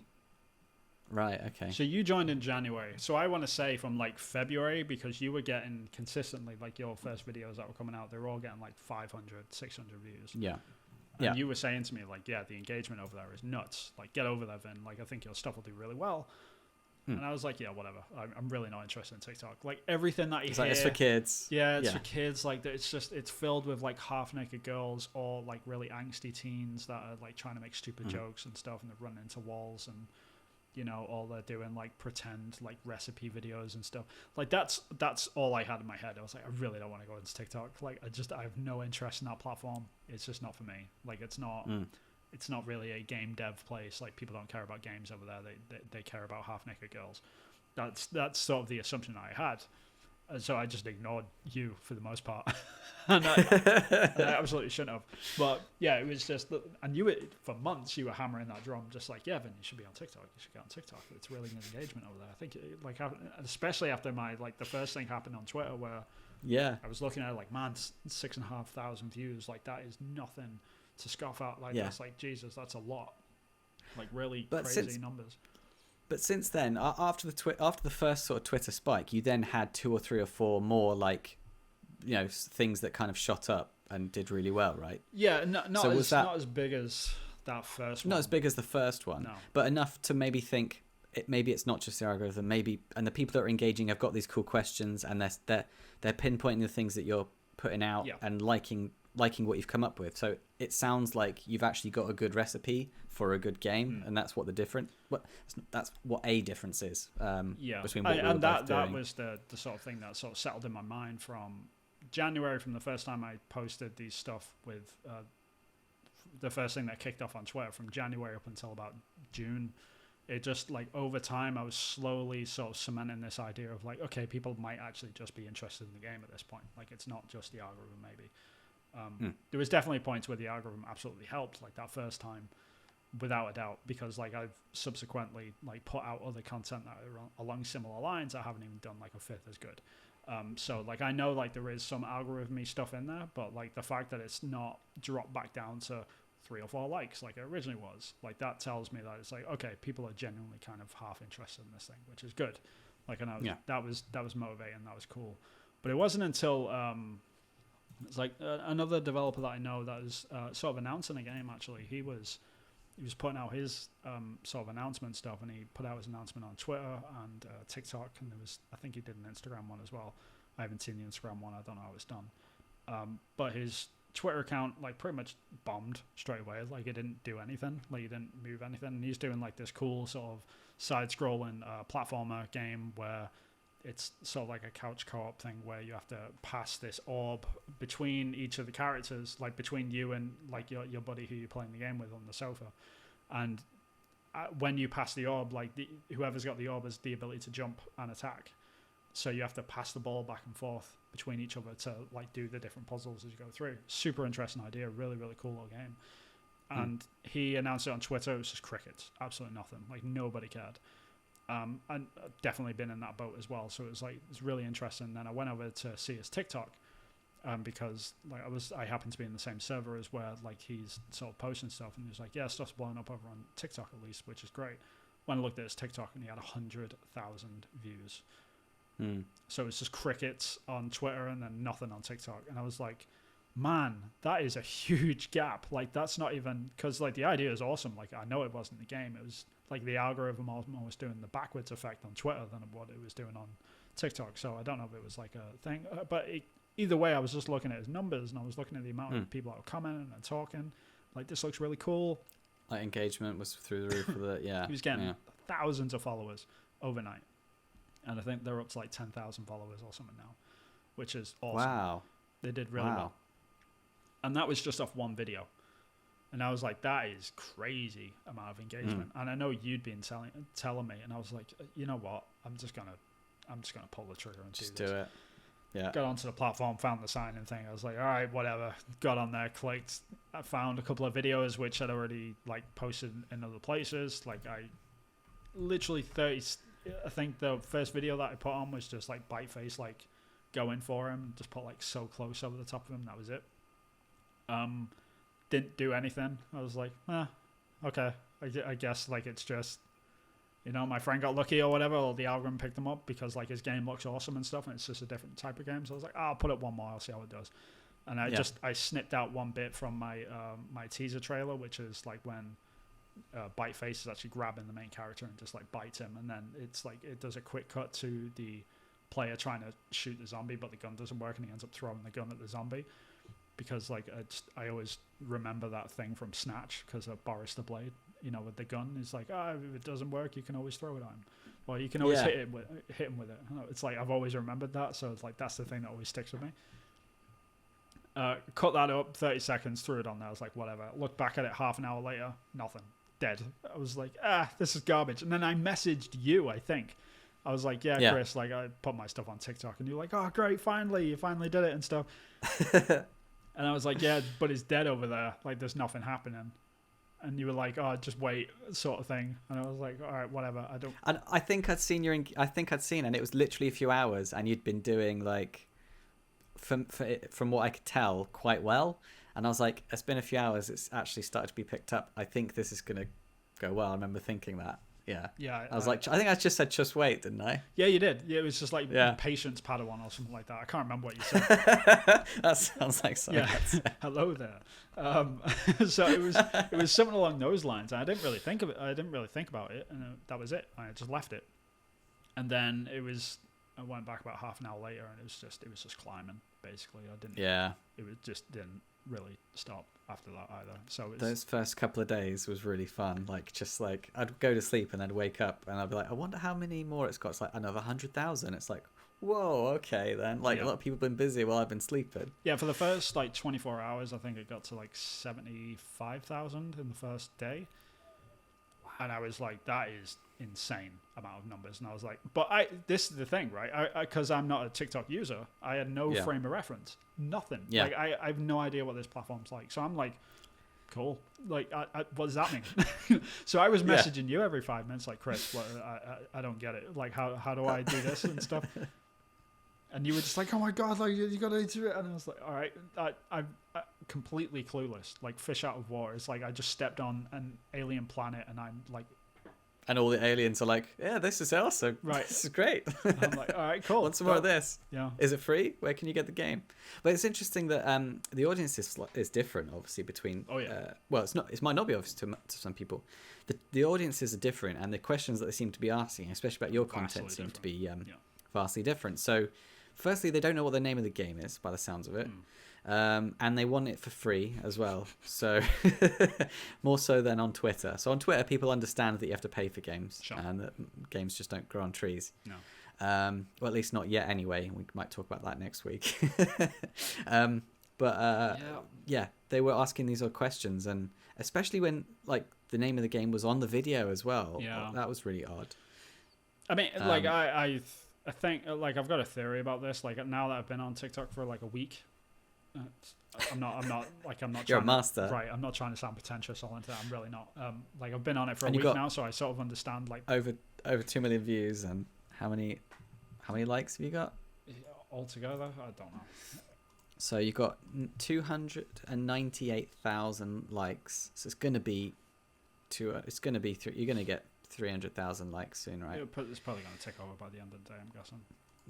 Right, okay. So you joined in January. So I want to say from like February, because you were getting consistently, like your first videos that were coming out, they were all getting like 500, 600 views. Yeah. And you were saying to me, like, yeah, the engagement over there is nuts. Like, get over there, Vin. Like, I think your stuff will do really well. And I was like, yeah, whatever. I'm really not interested in TikTok. Like, everything that you hear. Like, it's for kids. Yeah, it's for kids. Like, it's filled with like half-naked girls or like really angsty teens that are like trying to make stupid jokes and stuff, and they're running into walls, and you know, all they're doing like pretend like recipe videos and stuff. Like, that's all I had in my head. I was like, I really don't want to go into TikTok. Like, I have no interest in that platform. It's just not for me. Like, it's not really a game dev place. Like, people don't care about games over there. They care about half-naked girls. That's sort of the assumption I had. And so I just ignored you for the most part. and I absolutely shouldn't have. But yeah, it was just, and for months you were hammering that drum, just like, yeah, Vin, you should be on TikTok. You should get on TikTok. It's really good engagement over there. I think, like, especially after the first thing happened on Twitter, where I was looking at it like, man, 6,500 views. Like, that is nothing to scoff at. Like, that's like, Jesus, that's a lot. Like, really crazy numbers. But since then, after the first sort of Twitter spike, you then had 2 or 3 or 4 more, like, you know, things that kind of shot up and did really well, right? Yeah, not as big as that first one. Not as big as the first one, no. But enough to maybe think maybe it's not just the algorithm. Maybe, and the people that are engaging have got these cool questions, and they're pinpointing the things that you're putting out and liking what you've come up with. So it sounds like you've actually got a good recipe for a good game, and that's what that's what a difference is. Between what we were both doing. That was the sort of thing that sort of settled in my mind from January, from the first time I posted these stuff with the first thing that kicked off on Twitter, from January up until about June. It just, like, over time, I was slowly sort of cementing this idea of, like, okay, people might actually just be interested in the game at this point. Like, it's not just the algorithm, maybe. There was definitely points where the algorithm absolutely helped, like that first time, without a doubt, because, like, I've subsequently, like, put out other content that are along similar lines. I haven't even done, like, a fifth as good. So, like, I know, like, there is some algorithmy stuff in there, but, like, the fact that it's not dropped back down to 3 or 4 likes like it originally was, like, that tells me that it's like, okay, people are genuinely kind of half interested in this thing, which is good. Like, and that was motivating, that was cool. But it wasn't until it's like another developer that I know that is sort of announcing a game. Actually, he was putting out his sort of announcement stuff, and he put out his announcement on Twitter and TikTok, and I think he did an Instagram one as well. I haven't seen the Instagram one. I don't know how it's done. But his Twitter account, like, pretty much bombed straight away. Like, it didn't do anything. Like, it didn't move anything. And he's doing, like, this cool sort of side-scrolling platformer game where it's sort of like a couch co-op thing where you have to pass this orb between each of the characters, like between you and, like, your buddy who you're playing the game with on the sofa. And when you pass the orb, like, whoever's got the orb has the ability to jump and attack. So you have to pass the ball back and forth between each other to like do the different puzzles as you go through. Super interesting idea, really, really cool little game. And he announced it on Twitter. It was just crickets, absolutely nothing. Like nobody cared. And I've definitely been in that boat as well. So it's really interesting. Then I went over to see his TikTok because like I happened to be in the same server as where like he's sort of posting stuff, and he was like, yeah, stuff's blowing up over on TikTok at least, which is great. When I looked at his TikTok, and he had 100,000 views. So it's just crickets on Twitter and then nothing on TikTok. And I was like, man, that is a huge gap. Like that's not even, because like the idea is awesome. Like I know it wasn't the game. It was like the algorithm almost doing the backwards effect on Twitter than what it was doing on TikTok. So I don't know if it was like a thing, but either way, I was just looking at his numbers and I was looking at the amount of people that were commenting and talking. Like this looks really cool. Like engagement was through the roof of the, yeah. He was getting thousands of followers overnight. And I think they're up to like 10,000 followers or something now, which is awesome. Wow. They did really well. And that was just off one video. And I was like, that is crazy amount of engagement. And I know you'd been telling me, and I was like, you know what? I'm just gonna pull the trigger and just do this. Do it. Yeah. Got onto the platform, found the sign-in thing. I was like, all right, whatever. Got on there, clicked. I found a couple of videos which I'd already like posted in other places. Like I literally I think the first video that I put on was just like Biteface like going for him, just put like so close over the top of him. That was it. Didn't do anything. I was like, okay. I guess like it's just, you know, my friend got lucky or whatever, or the algorithm picked him up because like his game looks awesome and stuff, and it's just a different type of game. So I was like, I'll put it one more, I'll see how it does. And I snipped out one bit from my my teaser trailer, which is like when Biteface is actually grabbing the main character and just like bites him, and then it's like it does a quick cut to the player trying to shoot the zombie, but the gun doesn't work, and he ends up throwing the gun at the zombie. Because like I always remember that thing from Snatch because of Boris the Blade, you know, with the gun. It's like, if it doesn't work, you can always throw it at him, or you can always hit him with it. It's like I've always remembered that, so it's like that's the thing that always sticks with me. Cut that up, 30 seconds, threw it on there. I was like, whatever. Looked back at it half an hour later, nothing, dead. I was like, this is garbage. And then I messaged you, I think. I was like, yeah, Chris, like I put my stuff on TikTok, and you're like, oh great, you finally did it and stuff. And I was like, yeah, but it's dead over there. Like, there's nothing happening. And you were like, oh, just wait, sort of thing. And I was like, all right, whatever. I don't. And I think I'd seen and it was literally a few hours, and you'd been doing like, from what I could tell, quite well. And I was like, it's been a few hours. It's actually started to be picked up. I think this is gonna go well. I remember thinking that. Yeah. Yeah. I was like, I think I just said, just wait, didn't I? Yeah, you did. Yeah, it was just like patience Padawan or something like that. I can't remember what you said. That sounds like something. Yeah. Hello there. So it was something along those lines. And I didn't really think of it. I didn't really think about it, and that was it. I just left it. And then I went back about half an hour later, and it was just climbing basically. It just didn't really stop after that either. So those first couple of days was really fun. Like just like I'd go to sleep and then wake up and I'd be like, I wonder how many more it's got. It's like another 100,000. It's like, whoa, okay then. Like a lot of people have been busy while I've been sleeping. Yeah, for the first like 24 hours, I think it got to like 75,000 in the first day. And I was like, that is insane amount of numbers. And I was like, but this is the thing, right? Because I'm not a TikTok user, I had no frame of reference, nothing. Yeah. Like I have no idea what this platform's like. So I'm like, cool. Like, what does that mean? So I was messaging you every 5 minutes, like, Chris, I don't get it. Like, how do I do this and stuff? And you were just like, oh my God, like you got to do it. And I was like, all right, I'm completely clueless, like fish out of water. It's like I just stepped on an alien planet and I'm like. And all the aliens are like, yeah, this is awesome. Right. This is great. And I'm like, all right, cool. Want some more of this? Yeah. Is it free? Where can you get the game? But it's interesting that the audience is different, obviously, between. Oh, yeah. Well, it's not. It might not be obvious to some people. The audiences are different, and the questions that they seem to be asking, especially about your content, seem to be vastly different. So, firstly, they don't know what the name of the game is, by the sounds of it. And they want it for free as well. So more so than on Twitter. So on Twitter, people understand that you have to pay for games, and that games just don't grow on trees. No. Well, at least not yet anyway. We might talk about that next week. They were asking these odd questions, and especially when like the name of the game was on the video as well. Yeah. That was really odd. I mean, like I I think like I've got a theory about this. Like now that I've been on TikTok for like a week, I'm not You're a trying master. right, I'm not trying to sound pretentious or anything. I'm really not. Like I've been on it for And a you week got now, so I sort of understand like over 2 million views, and how many likes have you got? altogether. I don't know. So you got 298,000 likes. So it's gonna be you're gonna get 300,000 likes soon, right? It's probably going to tick over by the end of the day, I'm guessing.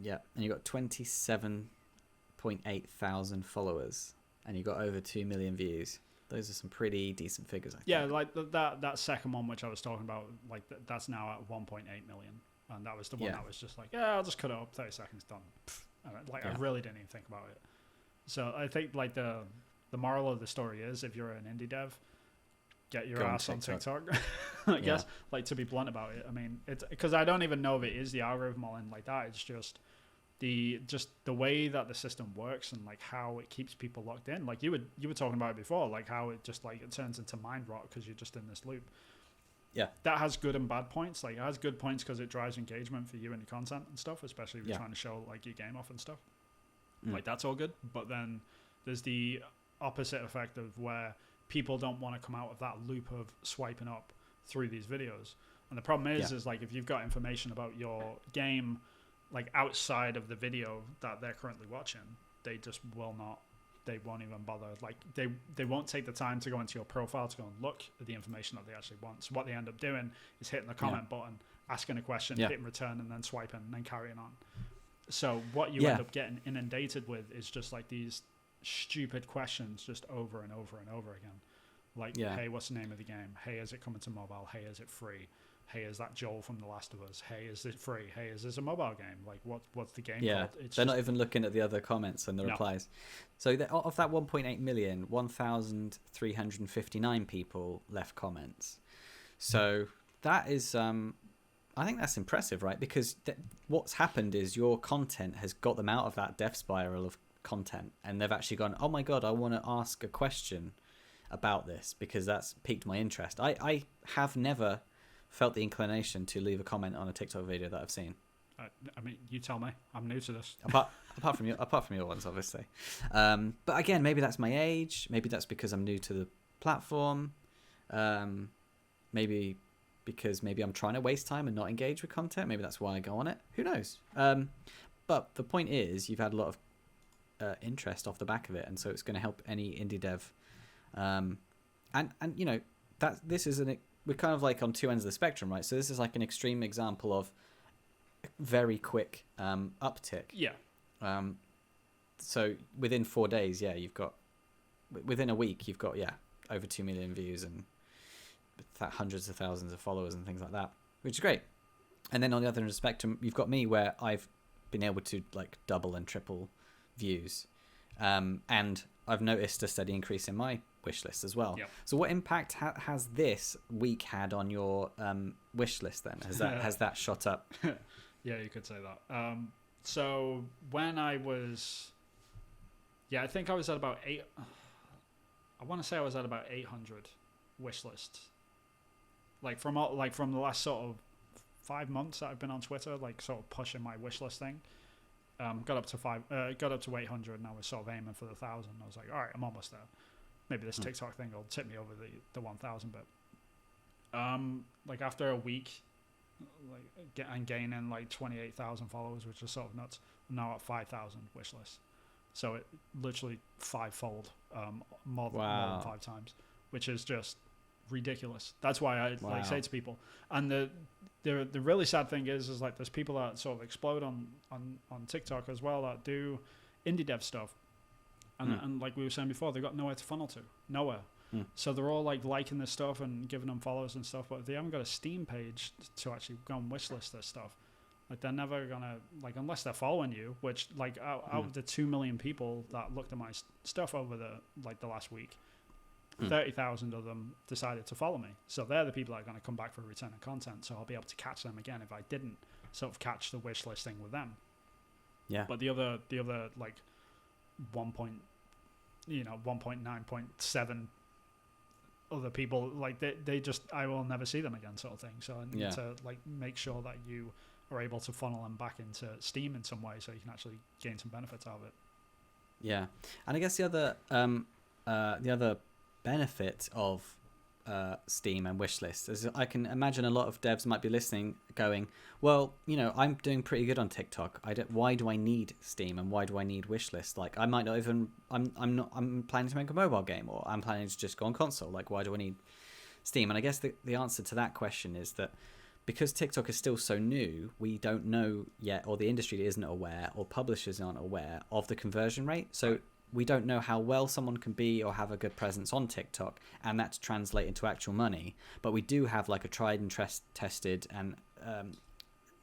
Yeah, and you got 27.8 thousand followers, and you got over 2 million views. Those are some pretty decent figures, I think. Yeah, like that second one which I was talking about, like that's now at 1.8 million, and that was the one that was just like, yeah, I'll just cut it up, 30 seconds done. I really didn't even think about it. So I think like the moral of the story is, if you're an indie dev, get your ass on TikTok. I guess, like, to be blunt about it. I mean, it's because I don't even know if it is the algorithm or anything like that. It's just the way that the system works and like how it keeps people locked in. Like you were talking about it before, like how it just like it turns into mind rot because you're just in this loop. Yeah, that has good and bad points. Like it has good points because it drives engagement for you and your content and stuff, especially if you're trying to show like your game off and stuff. Like that's all good. But then there's the opposite effect of where people don't want to come out of that loop of swiping up through these videos. And the problem is like if you've got information about your game like outside of the video that they're currently watching, they just will not, they won't even bother. Like they won't take the time to go into your profile to go and look at the information that they actually want. So what they end up doing is hitting the comment button, asking a question, hitting return, and then swiping and then carrying on. So what you end up getting inundated with is just like these stupid questions just over and over and over again. Like, hey, what's the name of the game? Hey, is it coming to mobile? Hey, is it free? Hey, is that Joel from The Last of Us? Hey, is it free? Hey, is this a mobile game? Like, what's the game called? They're not even looking at the other comments and the replies. So of that 1.8 million, 1,359 people left comments. So that is, I think that's impressive, right? Because what's happened is your content has got them out of that death spiral of content, and they've actually gone, oh my God, I want to ask a question about this because that's piqued my interest. I have never felt the inclination to leave a comment on a TikTok video that I've seen. I mean, you tell me. I'm new to this. Apart from your ones, obviously. But again, maybe that's my age. Maybe that's because I'm new to the platform. Maybe because I'm trying to waste time and not engage with content. Maybe that's why I go on it. Who knows? But the point is, you've had a lot of interest off the back of it, and so it's going to help any indie dev. And you know that this is we're kind of like on two ends of the spectrum, right? So this is like an extreme example of very quick uptick. Yeah. So within 4 days, within a week, you've got over 2 million views and hundreds of thousands of followers and things like that, which is great. And then on the other end of the spectrum, you've got me where I've been able to like double and triple views, and I've noticed a steady increase in my wish list as well. Yep. So what impact has this week had on your wish list then? Has that shot up? Yeah, you could say that. So when I was, I think I was at about I want to say I was at about 800 wish lists. Like from the last sort of 5 months that I've been on Twitter, like sort of pushing my wish list thing. Got up to 800, and I was sort of aiming for the 1,000. I was like, all right, I'm almost there. Maybe this TikTok thing will tip me over the 1,000 bit. Like after a week, I'm gaining like 28,000 followers, which is sort of nuts. I'm now at 5,000 wish lists. So it literally fivefold, more than 5 times, which is just ridiculous. That's why I like say to people, and the really sad thing is like there's people that sort of explode on TikTok as well that do indie dev stuff, and like we were saying before, they've got nowhere to funnel to, nowhere. So they're all like liking this stuff and giving them followers and stuff, but they haven't got a Steam page to actually go and wishlist this stuff. Like they're never gonna, like, unless they're following you, which like out of the 2 million people that looked at my stuff over the last week, 30,000 of them decided to follow me. So they're the people that are going to come back for return of content. So I'll be able to catch them again if I didn't sort of catch the wish listing with them. Yeah. But the other like 1.9.7 other people, like they just, I will never see them again sort of thing. So I need to like make sure that you are able to funnel them back into Steam in some way, so you can actually gain some benefits out of it. Yeah, and I guess the other benefit of Steam and wishlist is I can imagine a lot of devs might be listening, going, "Well, I'm doing pretty good on TikTok. Why do I need Steam and why do I need wishlist? Like, I might not even. I'm planning to make a mobile game, or I'm planning to just go on console. Like, why do I need Steam?" And I guess the answer to that question is that because TikTok is still so new, we don't know yet, or the industry isn't aware, or publishers aren't aware of the conversion rate. So we don't know how well someone can be or have a good presence on TikTok, and that to translate into actual money. But we do have like a tried and tested and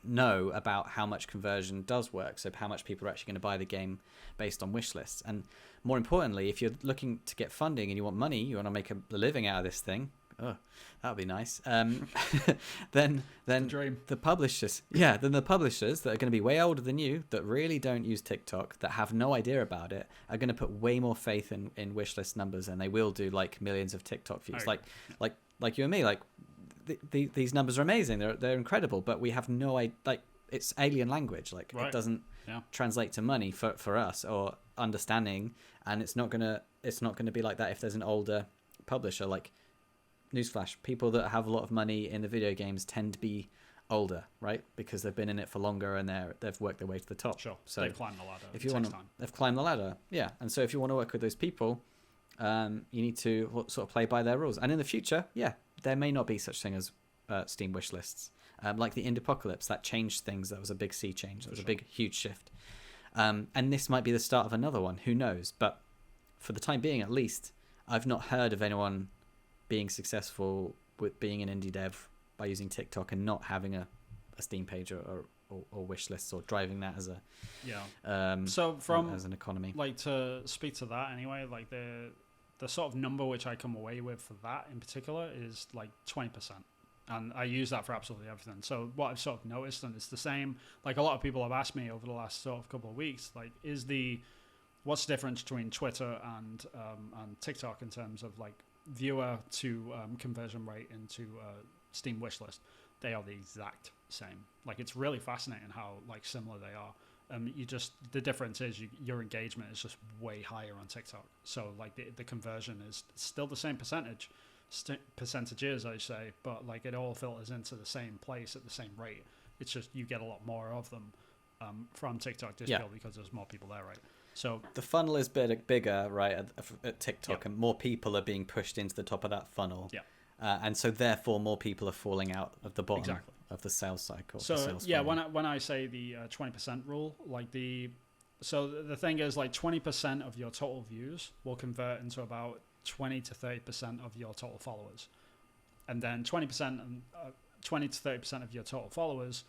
know about how much conversion does work. So how much people are actually going to buy the game based on wish lists. And more importantly, if you're looking to get funding and you want money, you want to make a living out of this thing. Oh, that would be nice. Then the publishers, then the publishers that are going to be way older than you, that really don't use TikTok, that have no idea about it, are going to put way more faith in wishlist numbers than they will do like millions of TikTok views. Like you and me, like these numbers are amazing. They're incredible, but we have no idea. Like, it's alien language. Like, it doesn't translate to money for us or understanding, and it's not gonna be like that if there's an older publisher. Like, newsflash, people that have a lot of money in the video games tend to be older, right? Because they've been in it for longer and they've worked their way to the top. Sure. So they've climbed the ladder. If you want to, they've climbed the ladder. Yeah. And so if you want to work with those people, you need to sort of play by their rules. And in the future, there may not be such thing as Steam wish lists. Like the Indiepocalypse, that changed things. That was a big sea change. That was a big, huge shift. And this might be the start of another one. Who knows? But for the time being, at least, I've not heard of anyone being successful with being an indie dev by using TikTok and not having a Steam page or wish lists, or driving that as so from as an economy. Like, to speak to that anyway, like the sort of number which I come away with for that in particular is like 20%. And I use that for absolutely everything. So what I've sort of noticed, and it's the same, like a lot of people have asked me over the last sort of couple of weeks, like, what's the difference between Twitter and TikTok in terms of like viewer to conversion rate into Steam wishlist? They are the exact same. Like, it's really fascinating how like similar they are. The difference is your engagement is just way higher on TikTok. So like the conversion is still the same percentages, I say, but like it all filters into the same place at the same rate. It's just you get a lot more of them from TikTok just purely because there's more people there, right? So the funnel is bigger, right, at TikTok, and more people are being pushed into the top of that funnel. Yeah. And so therefore more people are falling out of the bottom of the sales cycle. So when I say the 20% rule, like the thing is, like 20% of your total views will convert into about 20 to 30% of your total followers, and then 20 to 30% of your total followers.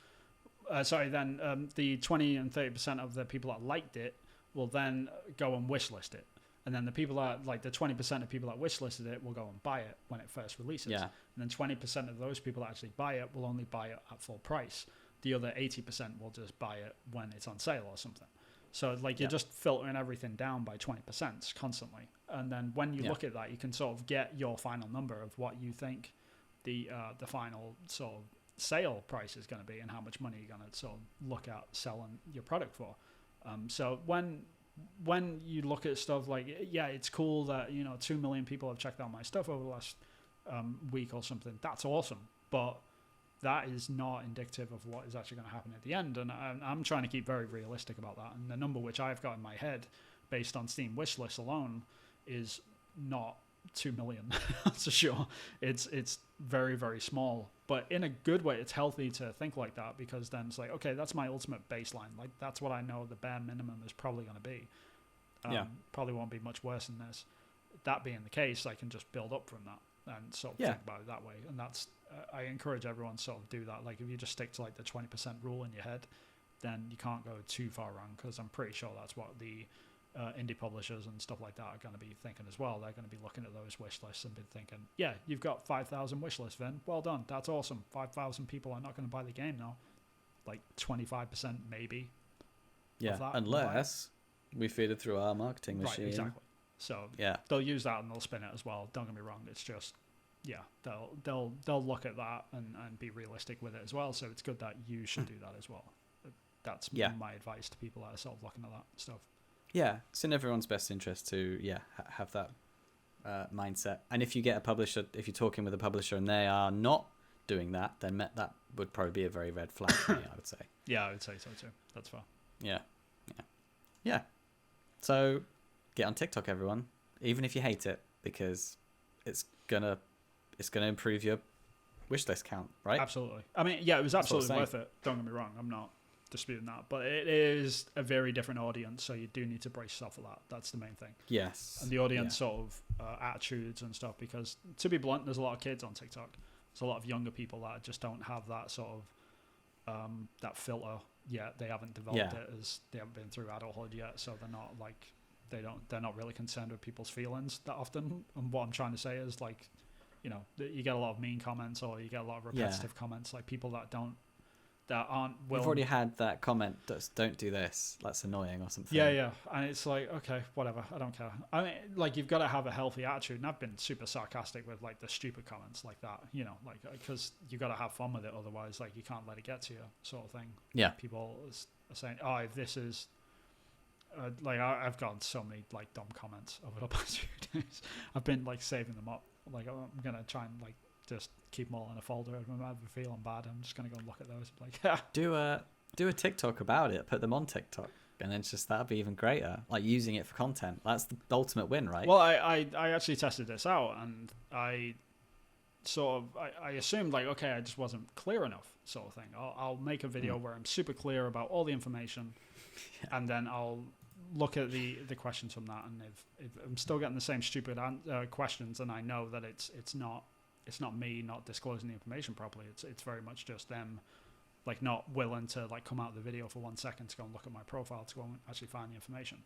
The 20 and 30% of the people that liked it will then go and wishlist it. And then the people that, like the 20% of people that wishlisted it will go and buy it when it first releases. Yeah. And then 20% of those people that actually buy it will only buy it at full price. The other 80% will just buy it when it's on sale or something. So like you're just filtering everything down by 20% constantly. And then when you look at that, you can sort of get your final number of what you think the final sort of sale price is going to be and how much money you're going to sort of look at selling your product for. So when you look at stuff like, it's cool that 2 million people have checked out my stuff over the last week or something, that's awesome, but that is not indicative of what is actually going to happen at the end. And I'm trying to keep very realistic about that, and the number which I've got in my head based on Steam wishlist alone is not 2 million. That's for sure. It's very, very small, but in a good way. It's healthy to think like that, because then it's like, okay, that's my ultimate baseline. Like, that's what I know the bare minimum is probably going to be. Probably won't be much worse than this. That being the case, I can just build up from that and sort of think about it that way. And that's I encourage everyone to sort of do that. Like, if you just stick to like the 20% rule in your head, then you can't go too far wrong, because I'm pretty sure that's what the indie publishers and stuff like that are going to be thinking as well. They're going to be looking at those wish lists and be thinking, you've got 5,000 wish lists, Vin. Well done. That's awesome. 5,000 people are not going to buy the game now. Like 25% maybe. Yeah, unless we feed it through our marketing machine. Right, exactly. So they'll use that and they'll spin it as well. Don't get me wrong. It's just, yeah, they'll look at that and be realistic with it as well. So it's good that you should do that as well. That's my advice to people that are sort of looking at that stuff. Yeah, it's in everyone's best interest to have that mindset. And if you get a publisher, if you're talking with a publisher and they are not doing that, then that would probably be a very red flag for me, I would say. Yeah, I would say so too. That's fair. Yeah. So get on TikTok, everyone, even if you hate it, because it's gonna improve your wish list count, right? Absolutely. I mean, yeah, it was absolutely worth it. Don't get me wrong. I'm not disputing that, but it is a very different audience, so you do need to brace yourself for that. That's the main thing. Yes. And the audience sort of attitudes and stuff, because to be blunt, there's a lot of kids on TikTok. There's a lot of younger people that just don't have that sort of that filter yet. They haven't developed it, as they haven't been through adulthood yet, so they're not like they're not really concerned with people's feelings that often. And what I'm trying to say is, like, you know, you get a lot of mean comments, or you get a lot of repetitive comments, like people that aren't willing. You've already had that comment, don't do this, that's annoying or something. Yeah, and it's like, okay, whatever, I don't care. I mean, like, you've got to have a healthy attitude, and I've been super sarcastic with, like, the stupid comments like that, you know, like, because you've got to have fun with it, otherwise, like, you can't let it get to you, sort of thing. Yeah. People are saying, oh, if this is, like, I've gotten so many, like, dumb comments over the past few days. I've been, like, saving them up. Like, I'm going to try and, like, just keep them all in a folder. If I'm ever feeling bad, I'm just going to go and look at those. Like, do a TikTok about it. Put them on TikTok, and then just that'd be even greater. Like, using it for content. That's the ultimate win, right? Well, I actually tested this out, and I assumed, like, okay, I just wasn't clear enough, sort of thing. I'll make a video where I'm super clear about all the information, and then I'll look at the questions from that, and if I'm still getting the same stupid questions, and I know that it's not me not disclosing the information properly. It's very much just them, like, not willing to, like, come out of the video for 1 second to go and look at my profile to go and actually find the information.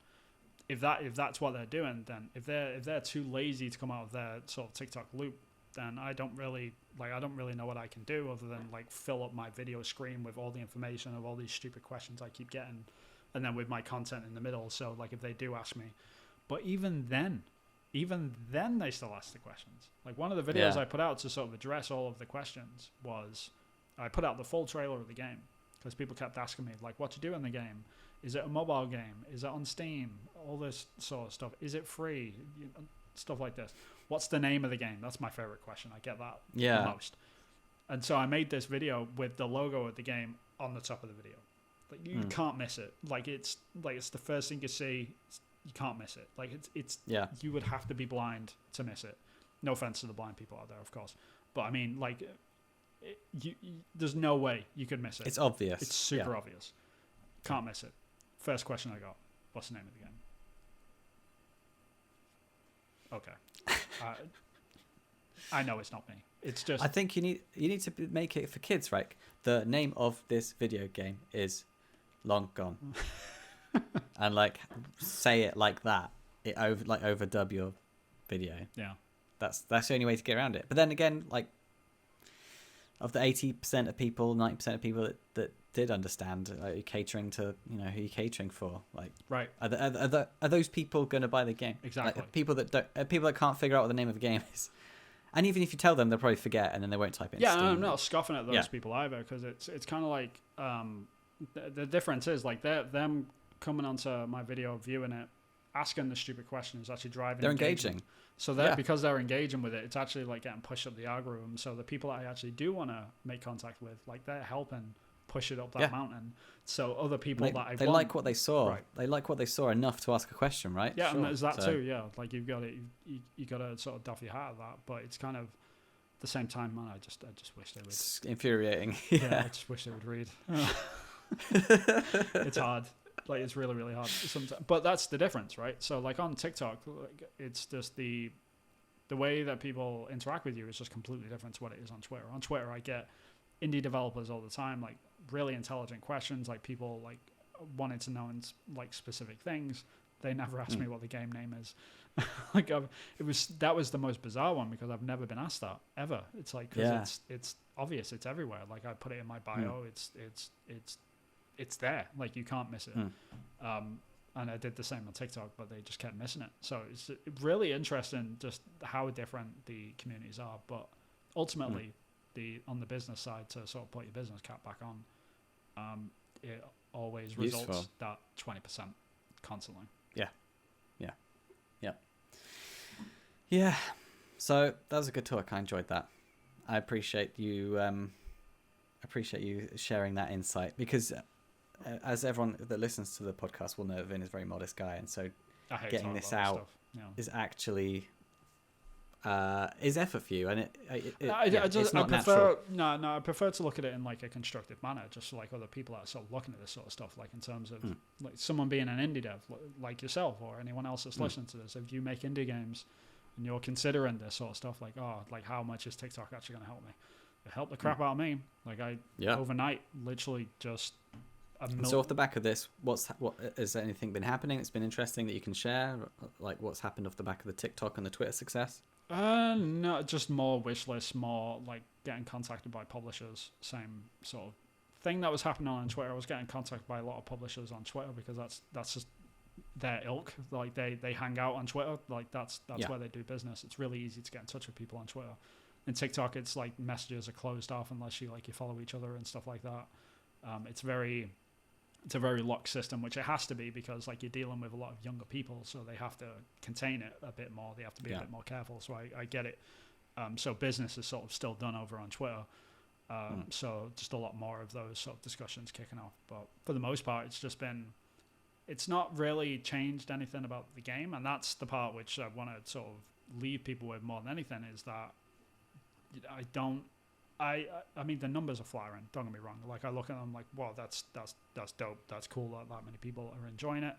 If that's what they're doing, then if they're too lazy to come out of their sort of TikTok loop, then I don't really know what I can do other than, like, fill up my video screen with all the information of all these stupid questions I keep getting, and then with my content in the middle. So, like, if they do ask me, but even then they still ask the questions. Like, one of the videos I put out to sort of address all of the questions was, I put out the full trailer of the game, because people kept asking me, like, what to do in the game? Is it a mobile game? Is it on Steam? All this sort of stuff. Is it free? You know, stuff like this. What's the name of the game? That's my favorite question. I get that the most. And so I made this video with the logo of the game on the top of the video. Like, you can't miss it. Like, it's the first thing you see. You can't miss it. Like, it's you would have to be blind to miss it. No offense to the blind people out there, of course, but I mean, like, there's no way you could miss it. It's obvious. It's super obvious. Can't miss it. First question I got: what's the name of the game? Okay. I know it's not me. It's just. I think you need to make it for kids, right? The name of this video game is Long Gone. And, like, say it like that. It overdub your video. Yeah. That's the only way to get around it. But then again, like, of the 80% of people, 90% of people that did understand, like, catering to, you know, who you're catering for, like, right? Are those people going to buy the game? Exactly. Like, people that can't figure out what the name of the game is. And even if you tell them, they'll probably forget, and then they won't type it. Yeah, I'm not scoffing at those people either, because it's kind of like the difference is, like, them coming onto my video, viewing it, asking the stupid questions, actually driving. They're engaging. So because they're engaging with it, it's actually, like, getting pushed up the algorithm. So the people that I actually do want to make contact with, like, they're helping push it up that mountain. So other people they like what they saw. Right. They like what they saw enough to ask a question, right? Yeah, and there's that too. Yeah, like, you got to sort of doff your hat at that, but it's kind of at the same time, man. I just wish they would. It's infuriating. Yeah, I just wish they would read. It's hard. Like, it's really, really hard sometimes. But that's the difference, right? So, like, on TikTok, like, it's just the way that people interact with you is just completely different to what it is on Twitter. On Twitter, I get indie developers all the time, like, really intelligent questions, like, people, like, wanting to know, like, specific things. They never ask me what the game name is. Like, that was the most bizarre one, because I've never been asked that ever. It's like, because it's obvious, it's everywhere. Like, I put it in my bio. It's there. Like, you can't miss it. And I did the same on TikTok, but they just kept missing it. So it's really interesting just how different the communities are. But ultimately, on the business side, to sort of put your business cap back on, it always results that 20% constantly. Yeah. So that was a good talk. I enjoyed that. I appreciate you sharing that insight, because as everyone that listens to the podcast will know, Vin is a very modest guy, and so getting this out is actually is effort for you, and it's not natural. I prefer to look at it in like a constructive manner, just like other people that are sort of looking at this sort of stuff, like in terms of like someone being an indie dev like yourself or anyone else that's listening to this. If you make indie games and you're considering this sort of stuff, like, oh, like how much is TikTok actually going to help me? It helped the crap out of me. Like overnight, literally just. So off the back of this, what has anything been happening that's been interesting that you can share? Like what's happened off the back of the TikTok and the Twitter success? No, just more wish lists, more like getting contacted by publishers. Same sort of thing that was happening on Twitter. I was getting contacted by a lot of publishers on Twitter because that's just their ilk. Like they hang out on Twitter. Like that's where they do business. It's really easy to get in touch with people on Twitter. In TikTok, it's like messages are closed off unless you follow each other and stuff like that. It's a very locked system, which it has to be because like you're dealing with a lot of younger people, so they have to contain it a bit more. They have to be a bit more careful. So I get it. So business is sort of still done over on Twitter. So just a lot more of those sort of discussions kicking off. But for the most part, it's not really changed anything about the game. And that's the part which I want to sort of leave people with more than anything, is that I mean, the numbers are flattering. Don't get me wrong. Like I look at them like, wow, that's dope. That's cool that many people are enjoying it.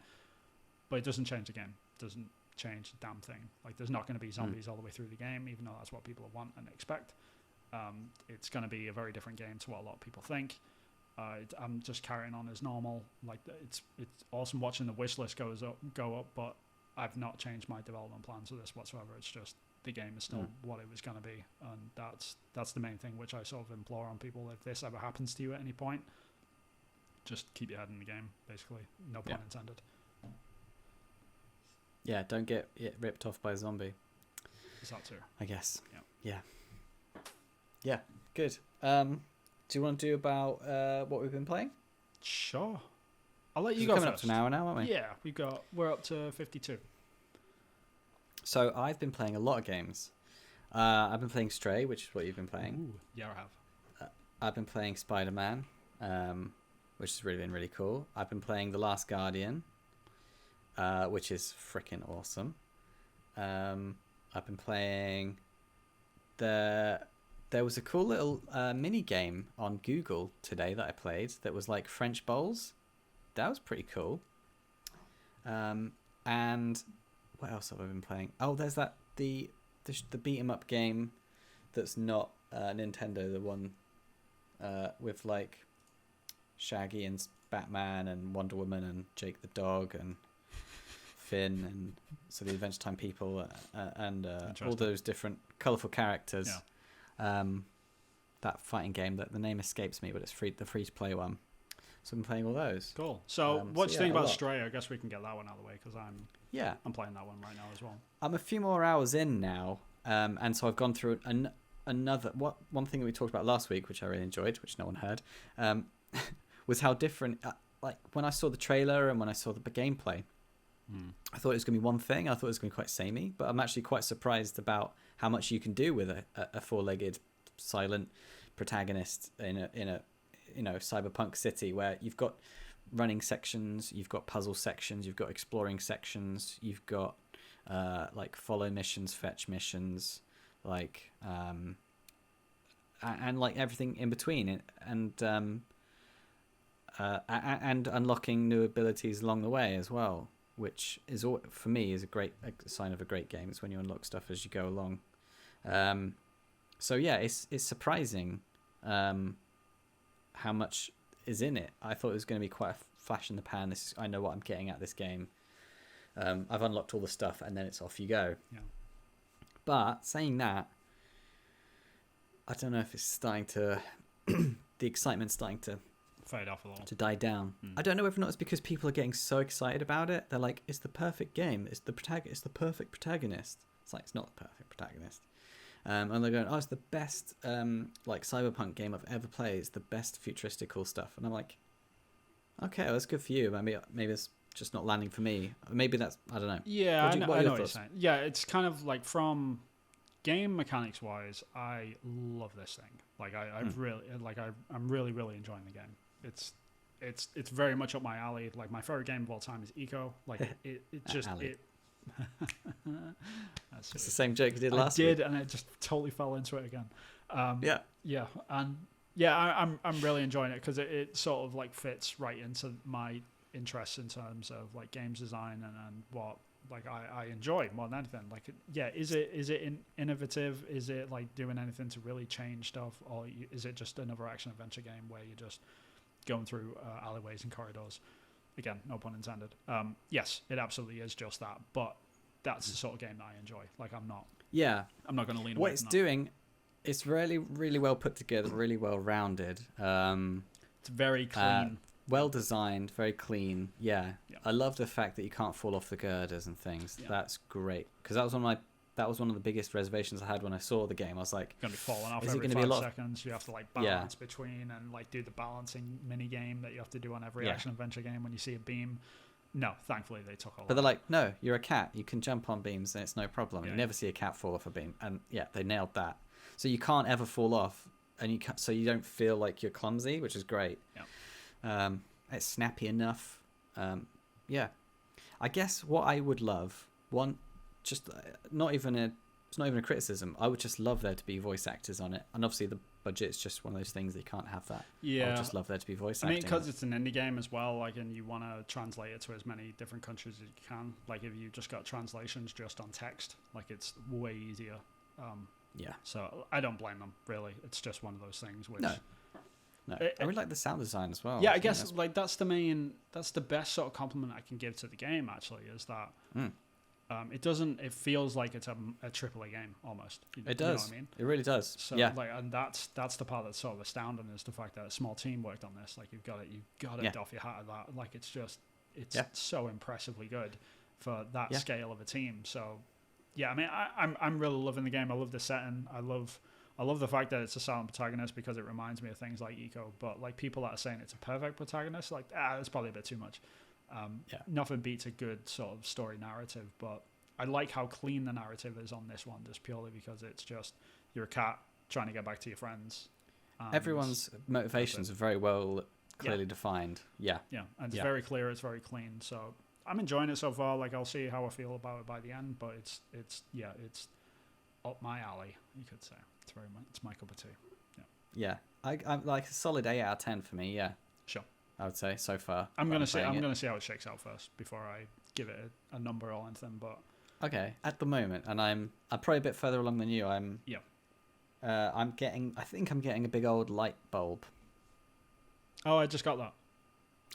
But it doesn't change the game. It doesn't change the damn thing. Like there's not going to be zombies all the way through the game, even though that's what people want and expect. It's going to be a very different game to what a lot of people think. I'm just carrying on as normal. Like it's awesome watching the wish list go up, but I've not changed my development plans for this whatsoever. It's just the game is still what it was going to be, and that's the main thing which I sort of implore on people. If this ever happens to you at any point, just keep your head in the game, basically. No pun intended. Yeah, don't get ripped off by a zombie. Is that too? I guess. Yeah. Good. Do you want to do about what we've been playing? Sure. I'll let you go coming first. Up to an hour now, aren't we? Yeah, we're up to 52. So I've been playing a lot of games. I've been playing Stray, which is what you've been playing. Ooh, yeah, I have. I've been playing Spider-Man, which has really been really cool. I've been playing The Last Guardian, which is freaking awesome. I've been playing There was a cool little mini game on Google today that I played that was like French bowls. That was pretty cool. And what else have I been playing? Oh, there's the beat 'em up game that's not Nintendo, the one with like Shaggy and Batman and Wonder Woman and Jake the dog and Finn and so the Adventure Time people and all those different colourful characters. Yeah. That fighting game that the name escapes me, but it's the free to play one. So I've been playing all those. Cool. So what do you think about Stray? I guess we can get that one out of the way because I'm playing that one right now as well. I'm a few more hours in now, and so I've gone through another. One thing that we talked about last week, which I really enjoyed, which no one heard, was how different. Like when I saw the trailer and when I saw the gameplay, I thought it was going to be one thing. I thought it was going to be quite samey, but I'm actually quite surprised about how much you can do with a four-legged silent protagonist in a cyberpunk city where you've got running sections, you've got puzzle sections, you've got exploring sections, you've got like follow missions, fetch missions, like and like everything in between, and unlocking new abilities along the way as well, which is for me is a sign of a great game. It's when you unlock stuff as you go along. So yeah, it's surprising how much is in it. I thought it was going to be quite a flash in the pan. I know what I'm getting at this game. I've unlocked all the stuff and then it's off you go. Yeah. But saying that, I don't know if it's starting to the excitement's starting to fade off a little. To die down. I don't know whether or not it's because people are getting so excited about it. They're like, it's the perfect game. It's the perfect protagonist. It's like, it's not the perfect protagonist. And they're going, oh, it's the best like cyberpunk game I've ever played. It's the best futuristic cool stuff. And I'm like, okay, well, that's good for you. Maybe it's just not landing for me. Maybe that's, I don't know. Yeah, I know what you're saying. Yeah, it's kind of like from game mechanics wise, I love this thing. Like I'm really enjoying the game. It's very much up my alley. Like my favorite game of all time is Eco. Like it just alley. It's the same joke you did last week. I did, and it just totally fell into it again. I'm really enjoying it because it sort of like fits right into my interests in terms of like games design and what like I enjoy more than anything. Like, is it innovative? Is it like doing anything to really change stuff, or is it just another action adventure game where you're just going through alleyways and corridors? Again, no pun intended. Yes, it absolutely is just that, but that's the sort of game that I enjoy. Like, I'm not going to lean away. What it's doing, it's really, really well put together, really well rounded. It's very clean. Well designed, very clean. Yeah. I love the fact that you can't fall off the girders and things. Yeah. That's great, because that was one of the biggest reservations I had when I saw the game. I was like, going to be falling off every 5 seconds. You have to like balance between and like do the balancing mini game that you have to do on every action adventure game when you see a beam. No, thankfully they took all. But they're like, no, you're a cat. You can jump on beams and it's no problem. You never see a cat fall off a beam, and they nailed that. So you can't ever fall off, and so you don't feel like you're clumsy, which is great. Yeah. It's snappy enough. I guess what I would love, it's not even a criticism. I would just love there to be voice actors on it, and obviously the budget's just one of those things that you can't have that. I would just love there to be voice acting. I mean, because it's an indie game as well, like, and you want to translate it to as many different countries as you can. Like, if you just got translations just on text, like, it's way easier. So I don't blame them, really. It's just one of those things which. No, I really like the sound design as well. Yeah, I guess like that's the best sort of compliment I can give to the game. Actually, is that it feels like it's a AAA game almost. It does. You know what I mean? It really does. So and that's the part that's sort of astounding, is the fact that a small team worked on this. Like, you've got to doff your hat at that. Like, it's so impressively good for that scale of a team. So I mean, I'm really loving the game. I love the setting. I love the fact that it's a silent protagonist, because it reminds me of things like Eco. But like, people that are saying it's a perfect protagonist, like, that's probably a bit too much. Nothing beats a good sort of story narrative, but I like how clean the narrative is on this one, just purely because it's just, you're a cat trying to get back to your friends. Everyone's motivations are very well clearly defined. And it's very clear, it's very clean. So I'm enjoying it so far. Like, I'll see how I feel about it by the end, but it's up my alley, you could say. It's my cup of tea. I'm like a solid 8 out of 10 for me. Sure, I would say so far. I'm gonna see how it shakes out first before I give it a number or anything. But okay, at the moment, and I'm probably a bit further along than you. I think I'm getting a big old light bulb. Oh, I just got that.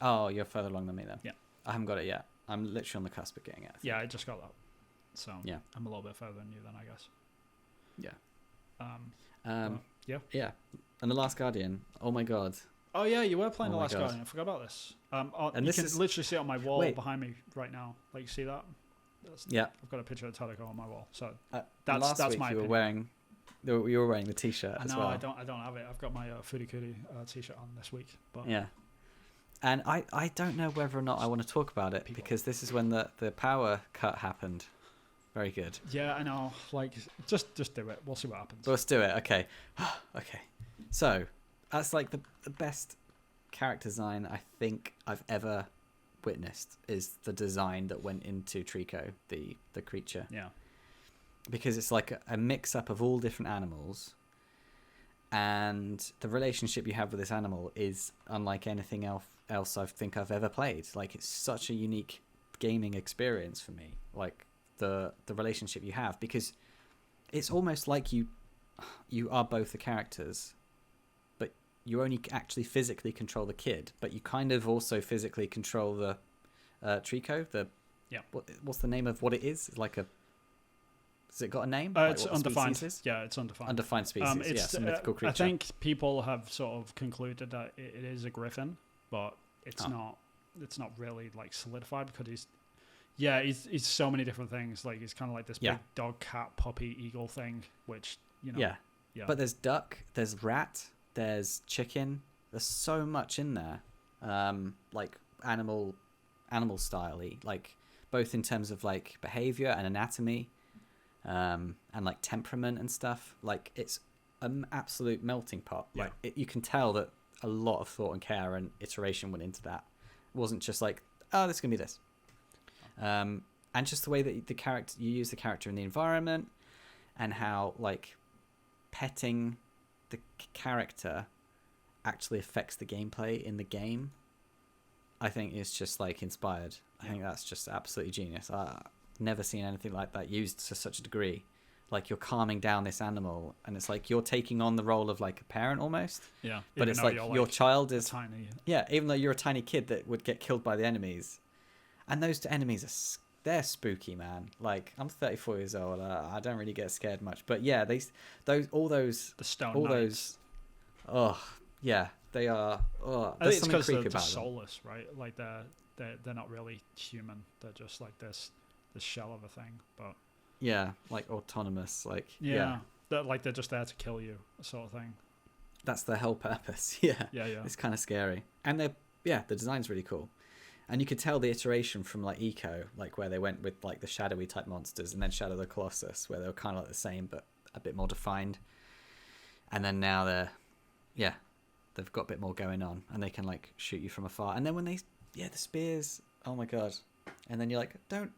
Oh, you're further along than me then. Yeah, I haven't got it yet. I'm literally on the cusp of getting it. I just got that. So I'm a little bit further than you then, I guess. Yeah. And The Last Guardian. Oh my god. Oh yeah, you were playing The Last Guardian. I forgot about this. And you can literally see it on my wall behind me right now. Like, you see that? I've got a picture of Tadeko on my wall. So that's week my you opinion. You were wearing the t-shirt as well. I don't have it. I've got my Furikuri t-shirt on this week. But and I don't know whether or not I want to talk about it, because this is when the power cut happened. Very good. Yeah, I know. Like, just do it. We'll see what happens. Let's do it. Okay. Okay. So, that's like the best character design I think I've ever witnessed, is the design that went into Trico, the creature. Yeah. Because it's like a mix-up of all different animals, and the relationship you have with this animal is unlike anything else I think I've ever played. Like, it's such a unique gaming experience for me. Like, the relationship you have, because it's almost like you are both the characters, but you only actually physically control the kid, but you kind of also physically control the Trico. What's the name of what it is? It's like has it got a name? It's undefined. Yeah, it's undefined. Undefined species. It's a mythical creature. I think people have sort of concluded that it is a griffin, but it's not really like solidified because he's so many different things. Like he's kind of like this big dog, cat, puppy, eagle thing, which yeah. But there's duck, there's rat, there's chicken. There's so much in there, like animal style-y, like both in terms of like behavior and anatomy, and like temperament and stuff. Like it's an absolute melting pot. Like you can tell that a lot of thought and care and iteration went into that. It wasn't just like, oh, this is gonna be this. And just the way that you use the character in the environment, and how like petting the character actually affects the gameplay in the game, I think is just like inspired. I think that's just absolutely genius. I've never seen anything like that used to such a degree. Like you're calming down this animal, and it's like you're taking on the role of like a parent almost. Yeah. But it's like your child is tiny. Yeah, even though you're a tiny kid that would get killed by the enemies, and those enemies they're spooky, man. Like I'm 34 years old. I don't really get scared much, but yeah, the stone knights. Oh yeah, they are. Oh, I think it's because they're soulless, right? Like they're not really human. They're just like this shell of a thing, but. Yeah, like autonomous, like they're just there to kill you, sort of thing. That's their whole purpose. Yeah. It's kind of scary, and the design's really cool, and you could tell the iteration from like Eco, like where they went with like the shadowy type monsters, and then Shadow of the Colossus, where they were kind of like the same but a bit more defined, and then now they've got a bit more going on, and they can like shoot you from afar, and then when the spears, oh my god, and then you're like, don't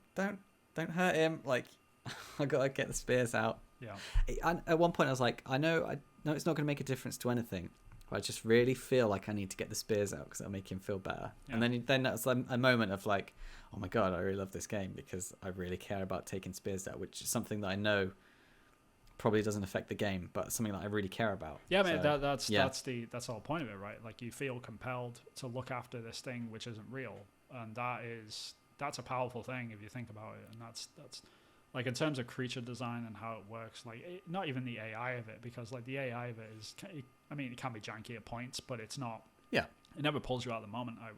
hurt him, like. I gotta get the spears out. Yeah. At one point, I was like, I know it's not gonna make a difference to anything, but I just really feel like I need to get the spears out because it'll make him feel better. Yeah. And then that's a moment of like, oh my god, I really love this game because I really care about taking spears out, which is something that I know probably doesn't affect the game, but something that I really care about. Yeah, man, that's the whole point of it, right? Like you feel compelled to look after this thing which isn't real, and that's a powerful thing if you think about it, and that's. Like in terms of creature design and how it works, like not even the AI of it, because like the AI of it is, I mean, it can be janky at points, but it's not. Yeah. It never pulls you out of the moment. I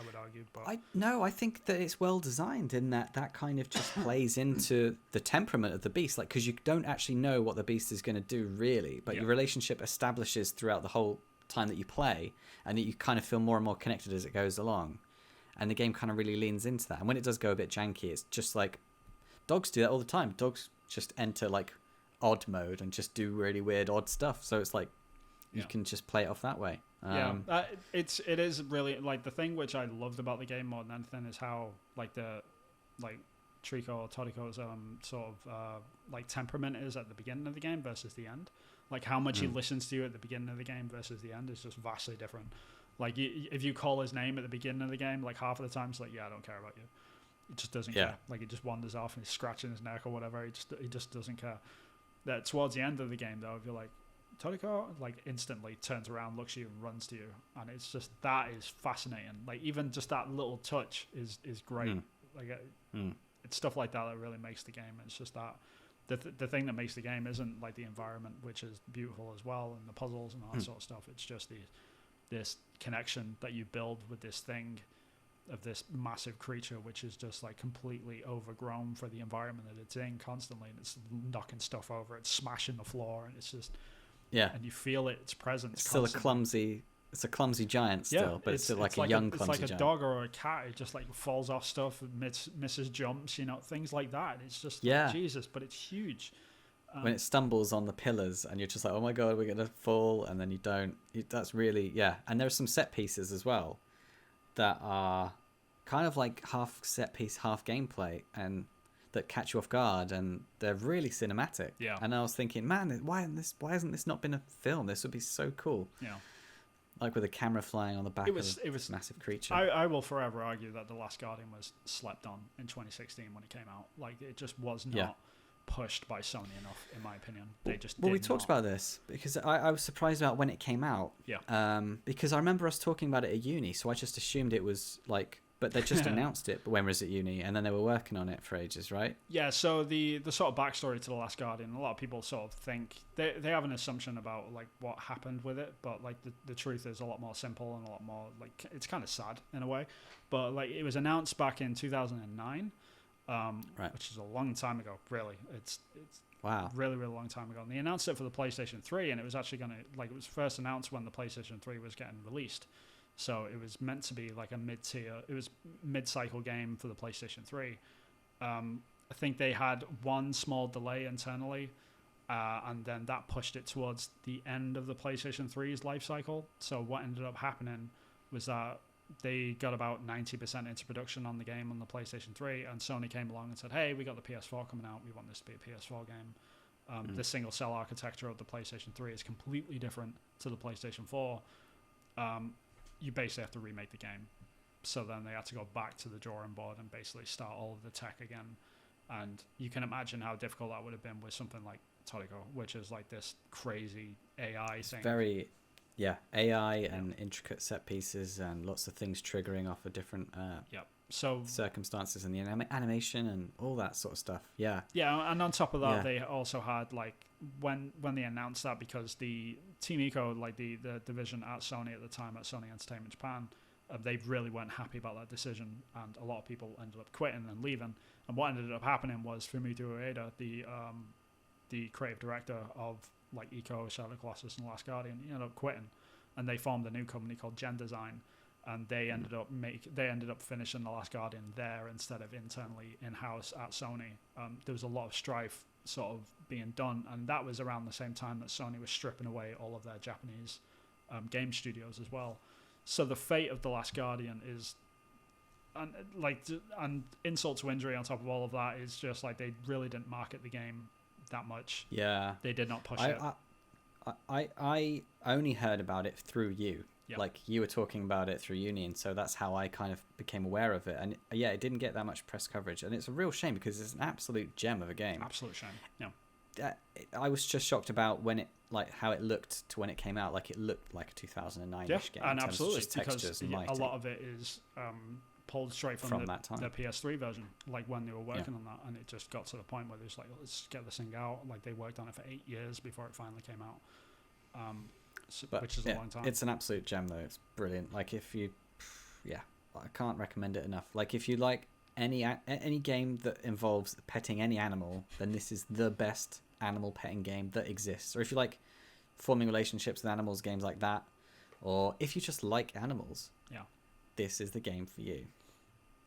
would argue, but I think that it's well designed in that kind of just plays into the temperament of the beast, like because you don't actually know what the beast is going to do really, but your relationship establishes throughout the whole time that you play, and that you kind of feel more and more connected as it goes along, and the game kind of really leans into that. And when it does go a bit janky, it's just like. Dogs do that all the time. Dogs just enter like odd mode and just do really weird odd stuff. So it's like you can just play it off that way. It is really like the thing which I loved about the game more than anything is how like the Trico or Toriko's sort of like temperament is at the beginning of the game versus the end. Like how much he listens to you at the beginning of the game versus the end is just vastly different. Like if you call his name at the beginning of the game, like half of the time it's like, I don't care about you. He just doesn't care. Like he just wanders off and he's scratching his neck or whatever. He just doesn't care. That towards the end of the game though, if you're like Toriko, like instantly turns around, looks at you, and runs to you, and it's just that is fascinating. Like even just that little touch is great. It's stuff like that really makes the game. It's just that the thing that makes the game isn't like the environment, which is beautiful as well, and the puzzles and all that sort of stuff. It's just this connection that you build with this thing. Of this massive creature which is just like completely overgrown for the environment that it's in constantly, and it's knocking stuff over, it's smashing the floor, and it's just and you feel its presence. It's still it's a clumsy giant still, but it's still like a young clumsy giant. It's like a dog or a cat. It just like falls off stuff and misses jumps, things like that. It's just like, Jesus, but it's huge. When it stumbles on the pillars and you're just like, oh my god, we're gonna fall, and then you don't. That's really and there's some set pieces as well that are kind of like half set piece, half gameplay, and that catch you off guard, and they're really cinematic. Yeah. And I was thinking, man, why hasn't this not been a film? This would be so cool. Yeah. Like with a camera flying on the back of this massive creature. I will forever argue that The Last Guardian was slept on in 2016 when it came out. Like it just was not pushed by Sony enough, in my opinion. They just we talked about this because I was surprised about when it came out. Yeah. Because I remember us talking about it at uni, so I just assumed it was like But they just announced it when we was at uni, and then they were working on it for ages, right? Yeah, so the sort of backstory to The Last Guardian, a lot of people sort of think they have an assumption about like what happened with it, but like the truth is a lot more simple and a lot more like it's kind of sad in a way. But like it was announced back in 2009, Right. which is a long time ago. Really, it's Wow. really long time ago. And they announced it for the PlayStation 3, and it was actually gonna like it was first announced when the PlayStation 3 was getting released. So it was meant to be like a mid-cycle game for the PlayStation 3. I think they had one small delay internally, and then that pushed it towards the end of the PlayStation 3's life cycle. So what ended up happening was that they got about 90% into production on the game on the PlayStation 3, and Sony came along and said, hey, we got the PS4 coming out. We want this to be a PS4 game. The single-cell architecture of the PlayStation 3 is completely different to the PlayStation 4. You basically have to remake the game. So then they had to go back to the drawing board and basically start all of the tech again. And you can imagine how difficult that would have been with something like Polygon, which is like this crazy AI thing. Very, AI and intricate set pieces and lots of things triggering off of different circumstances and the animation and all that sort of stuff. Yeah. Yeah, and on top of that, they also had like when they announced that, because the Team Eco, like the division at Sony at the time, at Sony Entertainment Japan, they really weren't happy about that decision, and a lot of people ended up quitting and leaving. And what ended up happening was Fumito Ueda, the creative director of like Eco, Shadow of the Colossus, and The Last Guardian, he ended up quitting, and they formed a new company called Gen Design, and they ended up finishing The Last Guardian there instead of internally in-house at Sony. There was a lot of strife sort of being done, and that was around the same time that Sony was stripping away all of their Japanese game studios as well. So the fate of The Last Guardian is, and insult to injury on top of all of that, is just like they really didn't market the game that much. Yeah, they did not push it. I only heard about it through you. Yep. Like you were talking about it through uni, and so that's how I kind of became aware of it. And it didn't get that much press coverage, and it's a real shame because it's an absolute gem of a game. Absolute shame. Yeah. I was just shocked about when it, like how it looked to when it came out. Like it looked like a 2009-ish game. And in terms absolutely, of just textures and because a lot of it is pulled straight from that time. the PS3 version, like when they were working on that, and it just got to the point where it's like, let's get this thing out. Like they worked on it for 8 years before it finally came out. Which is a long time. It's an absolute gem though. It's brilliant. Like if you, I can't recommend it enough. Like if you like any game that involves petting any animal, then this is the best animal petting game that exists. Or if you like forming relationships with animals, games like that, or if you just like animals, this is the game for you.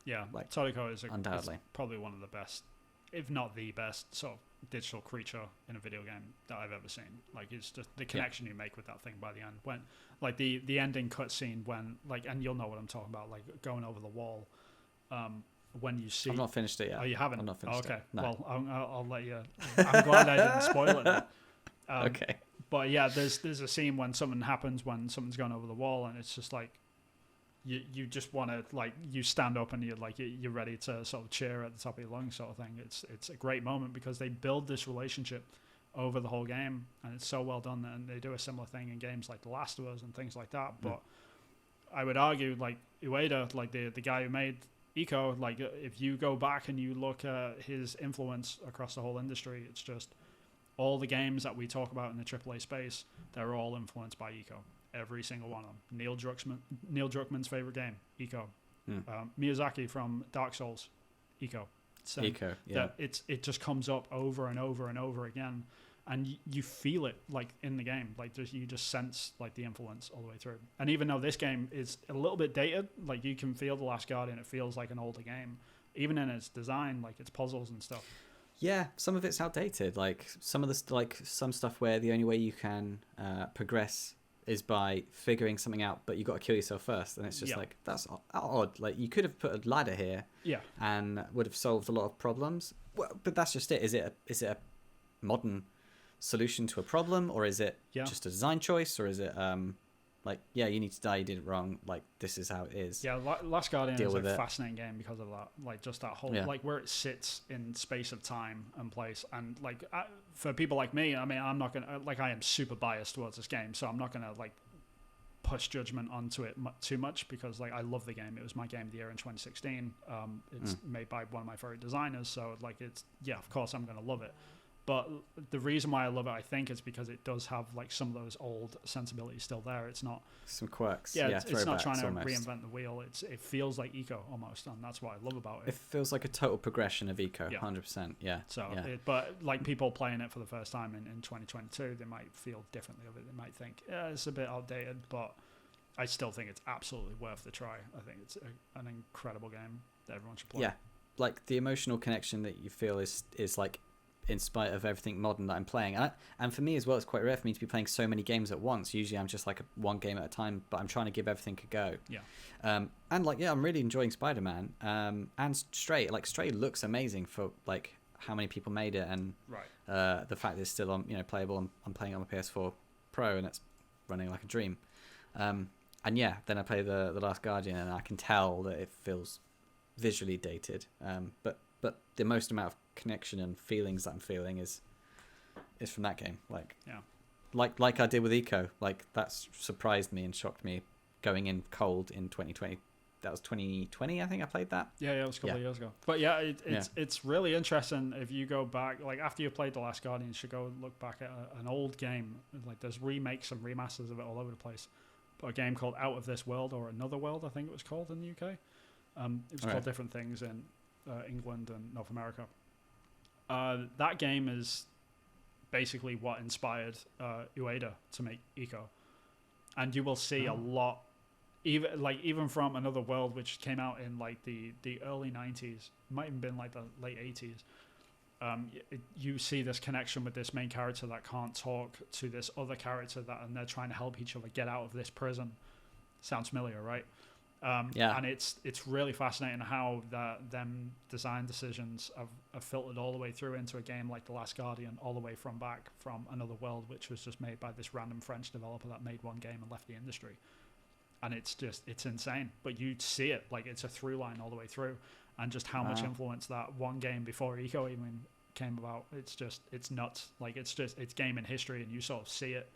Yeah, like Toriko is undoubtedly probably one of the best, if not the best, sort of digital creature in a video game that I've ever seen. Like it's just the connection you make with that thing by the end, when like the ending cutscene, when like, and you'll know what I'm talking about, like going over the wall, when you see. I've not finished it yet. Oh, you haven't? I've not finished it. No. Well, I'll let you. I'm glad I didn't spoil it then. Okay. But yeah, there's a scene when something happens, when someone's gone over the wall, and it's just like you just want to, like, you stand up and you're ready to sort of cheer at the top of your lungs, sort of thing. It's a great moment because they build this relationship over the whole game, and it's so well done. And they do a similar thing in games like The Last of Us and things like that. But I would argue, like Ueda, like the guy who made Eco, like if you go back and you look at his influence across the whole industry, it's just all the games that we talk about in the AAA space, they're all influenced by Eco. Every single one of them. Neil Druckmann's favorite game, Eco. Miyazaki from Dark Souls, Eco. So Eco, yeah. It just comes up over and over and over again, and you feel it like in the game. Like you just sense like the influence all the way through. And even though this game is a little bit dated, like you can feel The Last Guardian. It feels like an older game, even in its design, like its puzzles and stuff. Yeah, some of it's outdated. Like some of the some stuff where the only way you can progress is by figuring something out, but you got to kill yourself first, and it's just like, that's odd. Like you could have put a ladder here, and would have solved a lot of problems. Well, but that's just it. Is it a modern solution to a problem, or is it just a design choice, or is it you need to die, you did it wrong, like this is how it is? Last Guardian is a fascinating game because of that, like just that whole like where it sits in space of time and place. And like for people like me, I mean, I'm not gonna, like, I am super biased towards this game, so I'm not gonna like push judgment onto it too much, because like I love the game. It was my game of the year in 2016. It's made by one of my favorite designers, so like it's, yeah, of course I'm gonna love it. But the reason why I love it, I think, is because it does have like some of those old sensibilities still there. It's not some quirks. Yeah, it's not trying to almost reinvent the wheel. It feels like Eco almost, and that's what I love about it. It feels like a total progression of Eco, 100%. Yeah. So, but like people playing it for the first time in 2022, they might feel differently of it. They might think, yeah, it's a bit outdated, but I still think it's absolutely worth the try. I think it's an incredible game that everyone should play. Yeah, like the emotional connection that you feel is like, in spite of everything modern that I'm playing. And for me as well, it's quite rare for me to be playing so many games at once. Usually I'm just like one game at a time, but I'm trying to give everything a go. Yeah. And like, yeah, I'm really enjoying Spider-Man. And Stray looks amazing for like how many people made it, and the fact that it's still on, playable. I'm playing it on my PS4 Pro and it's running like a dream. And yeah, then I play the Last Guardian and I can tell that it feels visually dated. But the most amount of connection and feelings that I'm feeling is from that game. Like, like I did with Eco. Like that's surprised me and shocked me going in cold in 2020. That was 2020, I think I played that. Yeah, it was a couple of years ago. But yeah, it's really interesting if you go back, like after you played The Last Guardian, you should go look back at an old game. Like there's remakes and remasters of it all over the place. But a game called Out of This World, or Another World, I think it was called in the UK. It was called different things in England and North America. That game is basically what inspired Ueda to make Eco, and you will see a lot, even from Another World, which came out in like the early 90s, might have been like the late 80s. You see this connection with this main character that can't talk to this other character and they're trying to help each other get out of this prison. Sounds familiar, right? And it's really fascinating how them design decisions have filtered all the way through into a game like The Last Guardian, all the way from Another World, which was just made by this random French developer that made one game and left the industry. And it's insane. But you see it, like it's a through line all the way through, and just how much influence that one game before Eco even came about. It's nuts. Like it's game in history, and you sort of see it,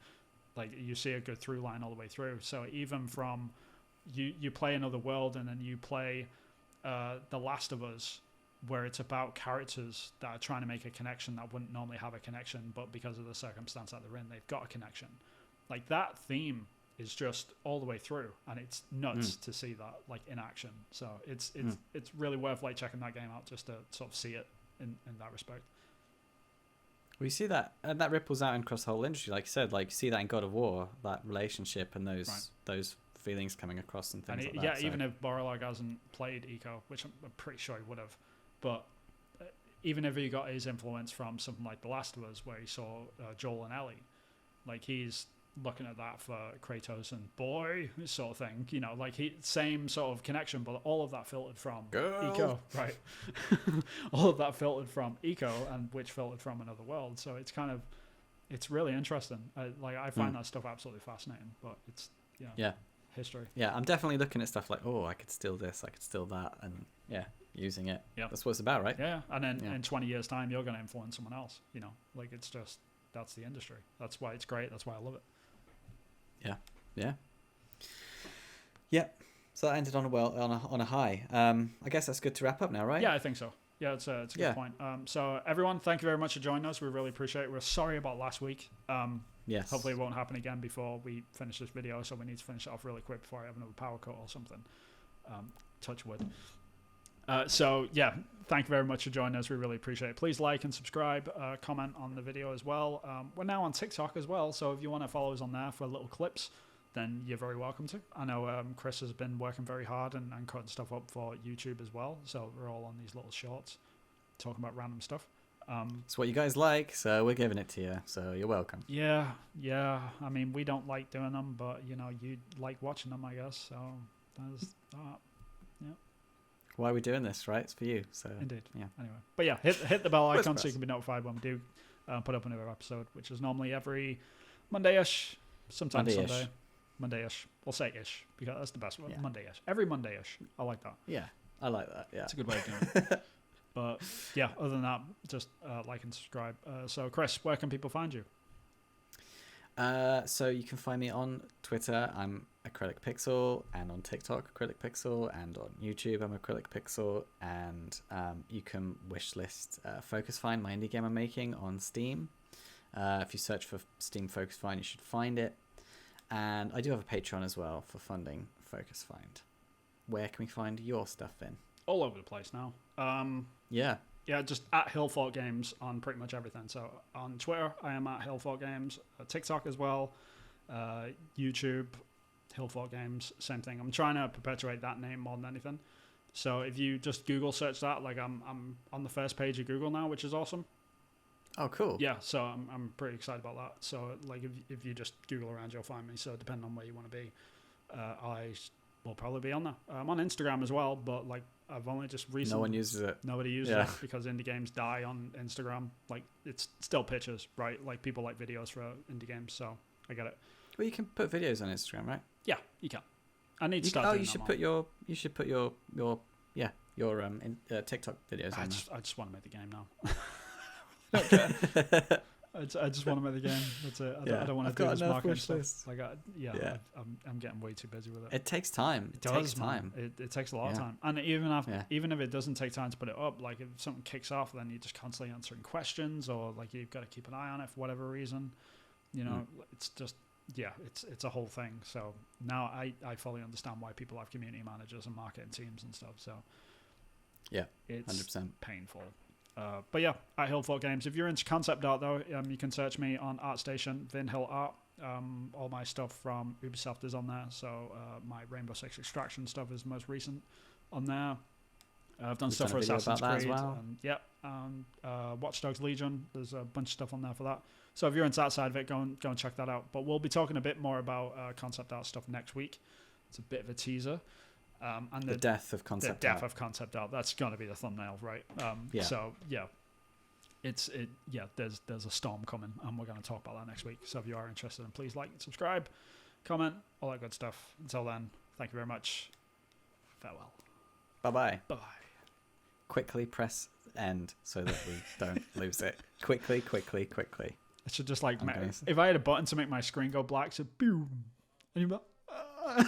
like you see a good through line all the way through. So even from you play Another World, and then you play The Last of Us, where it's about characters that are trying to make a connection that wouldn't normally have a connection, but because of the circumstance that they're in, they've got a connection. Like that theme is just all the way through, and it's nuts to see that like in action. So it's really worth like checking that game out just to sort of see it in that respect. We see that, and that ripples out across the whole industry. Like you said, like you see that in God of War, that relationship and those feelings coming across and things like that. Yeah, so even if Borrelag hasn't played Eco, which I'm pretty sure he would have, but even if he got his influence from something like The Last of Us, where he saw Joel and Ellie, like he's looking at that for Kratos and boy sort of thing, like same sort of connection, but all of that filtered from Eco, right? All of that filtered from Eco, and which filtered from Another World. So it's really interesting. I find that stuff absolutely fascinating, but it's history. Yeah, I'm definitely looking at stuff like, oh, I could steal this, I could steal that, and using it. Yeah, that's what it's about, right? Yeah, and then in 20 years' time, you're going to influence someone else. Like it's just, that's the industry. That's why it's great. That's why I love it. Yeah. So that ended on a high. I guess that's good to wrap up now, right? Yeah, I think so. Yeah, it's a good point. So everyone, thank you very much for joining us. We really appreciate it. We're sorry about last week. Yes. Hopefully it won't happen again before we finish this video. So we need to finish it off really quick before I have another power cut or something. Touch wood. So yeah, thank you very much for joining us. We really appreciate it. Please like and subscribe, comment on the video as well. We're now on TikTok as well, so if you want to follow us on there for little clips, then you're very welcome to. I know Chris has been working very hard and cutting stuff up for YouTube as well, so we're all on these little shorts talking about random stuff. It's what you guys like, so we're giving it to you, so you're welcome. Yeah. I mean, we don't like doing them, but you like watching them, I guess, so that's that. Yeah. Why are we doing this, right? It's for you. So indeed. Yeah. Anyway, but yeah, hit the bell icon so you can be notified when we do put up another episode, which is normally every Monday-ish, sometimes Sunday. Monday-ish. We'll say ish because that's the best one. Yeah. Monday-ish. Every Monday-ish. I like that. Yeah, I like that. Yeah, it's a good way of doing it. But yeah, other than that, just like and subscribe. So Chris, where can people find you? So you can find me on Twitter. I'm Acrylic Pixel, and on TikTok, Acrylic Pixel, and on YouTube, I'm Acrylic Pixel. And you can wishlist Focus Find, my indie game I'm making on Steam. If you search for Steam Focus Find, you should find it. And I do have a Patreon as well for funding Focus Find. Where can we find your stuff, Vin? All over the place now. Yeah, just at Hillfort Games on pretty much everything. So on Twitter, I am at Hillfort Games. TikTok as well. YouTube, Hillfort Games, same thing. I'm trying to perpetuate that name more than anything. So if you just Google search that, like I'm on the first page of Google now, which is awesome. Oh, cool. Yeah, so I'm pretty excited about that. So like if you just Google around, you'll find me. So depending on where you want to be, I will probably be on there. I'm on Instagram as well, but like I've only just recently. No one uses it. Nobody uses it because indie games die on Instagram. Like it's still pictures, right? Like people like videos for indie games, so I get it. Well, you can put videos on Instagram, right? Yeah, you can. I need stuff. Oh, you should put your TikTok videos on there. I just want to make the game now. Okay. I just want to make the game. That's it. I don't want to do this marketing stuff. Like, I'm getting way too busy with it. It takes time. It takes time. It takes a lot of time. And even if it doesn't take time to put it up, like if something kicks off, then you're just constantly answering questions, or like you've got to keep an eye on it for whatever reason. You know, it's just it's a whole thing. So now I fully understand why people have community managers and marketing teams and stuff. So yeah, it's 100% painful. But yeah, at Hillfort Games. If you're into concept art though, you can search me on ArtStation, Vin Hill Art. All my stuff from Ubisoft is on there. So my Rainbow Six Extraction stuff is most recent on there. I've done stuff for Assassin's Creed. And Watch Dogs Legion. There's a bunch of stuff on there for that. So if you're into that side of it, go and check that out. But we'll be talking a bit more about concept art stuff next week. It's a bit of a teaser. And the death of concept art. Of concept art. That's going to be the thumbnail, right? So yeah, there's a storm coming, and we're going to talk about that next week. So if you are interested, please like, subscribe, comment, all that good stuff. Until then, thank you very much. Farewell. Bye-bye. Bye. Quickly press end so that we don't lose it. Quickly. I should just if I had a button to make my screen go black, so boom, and you're like,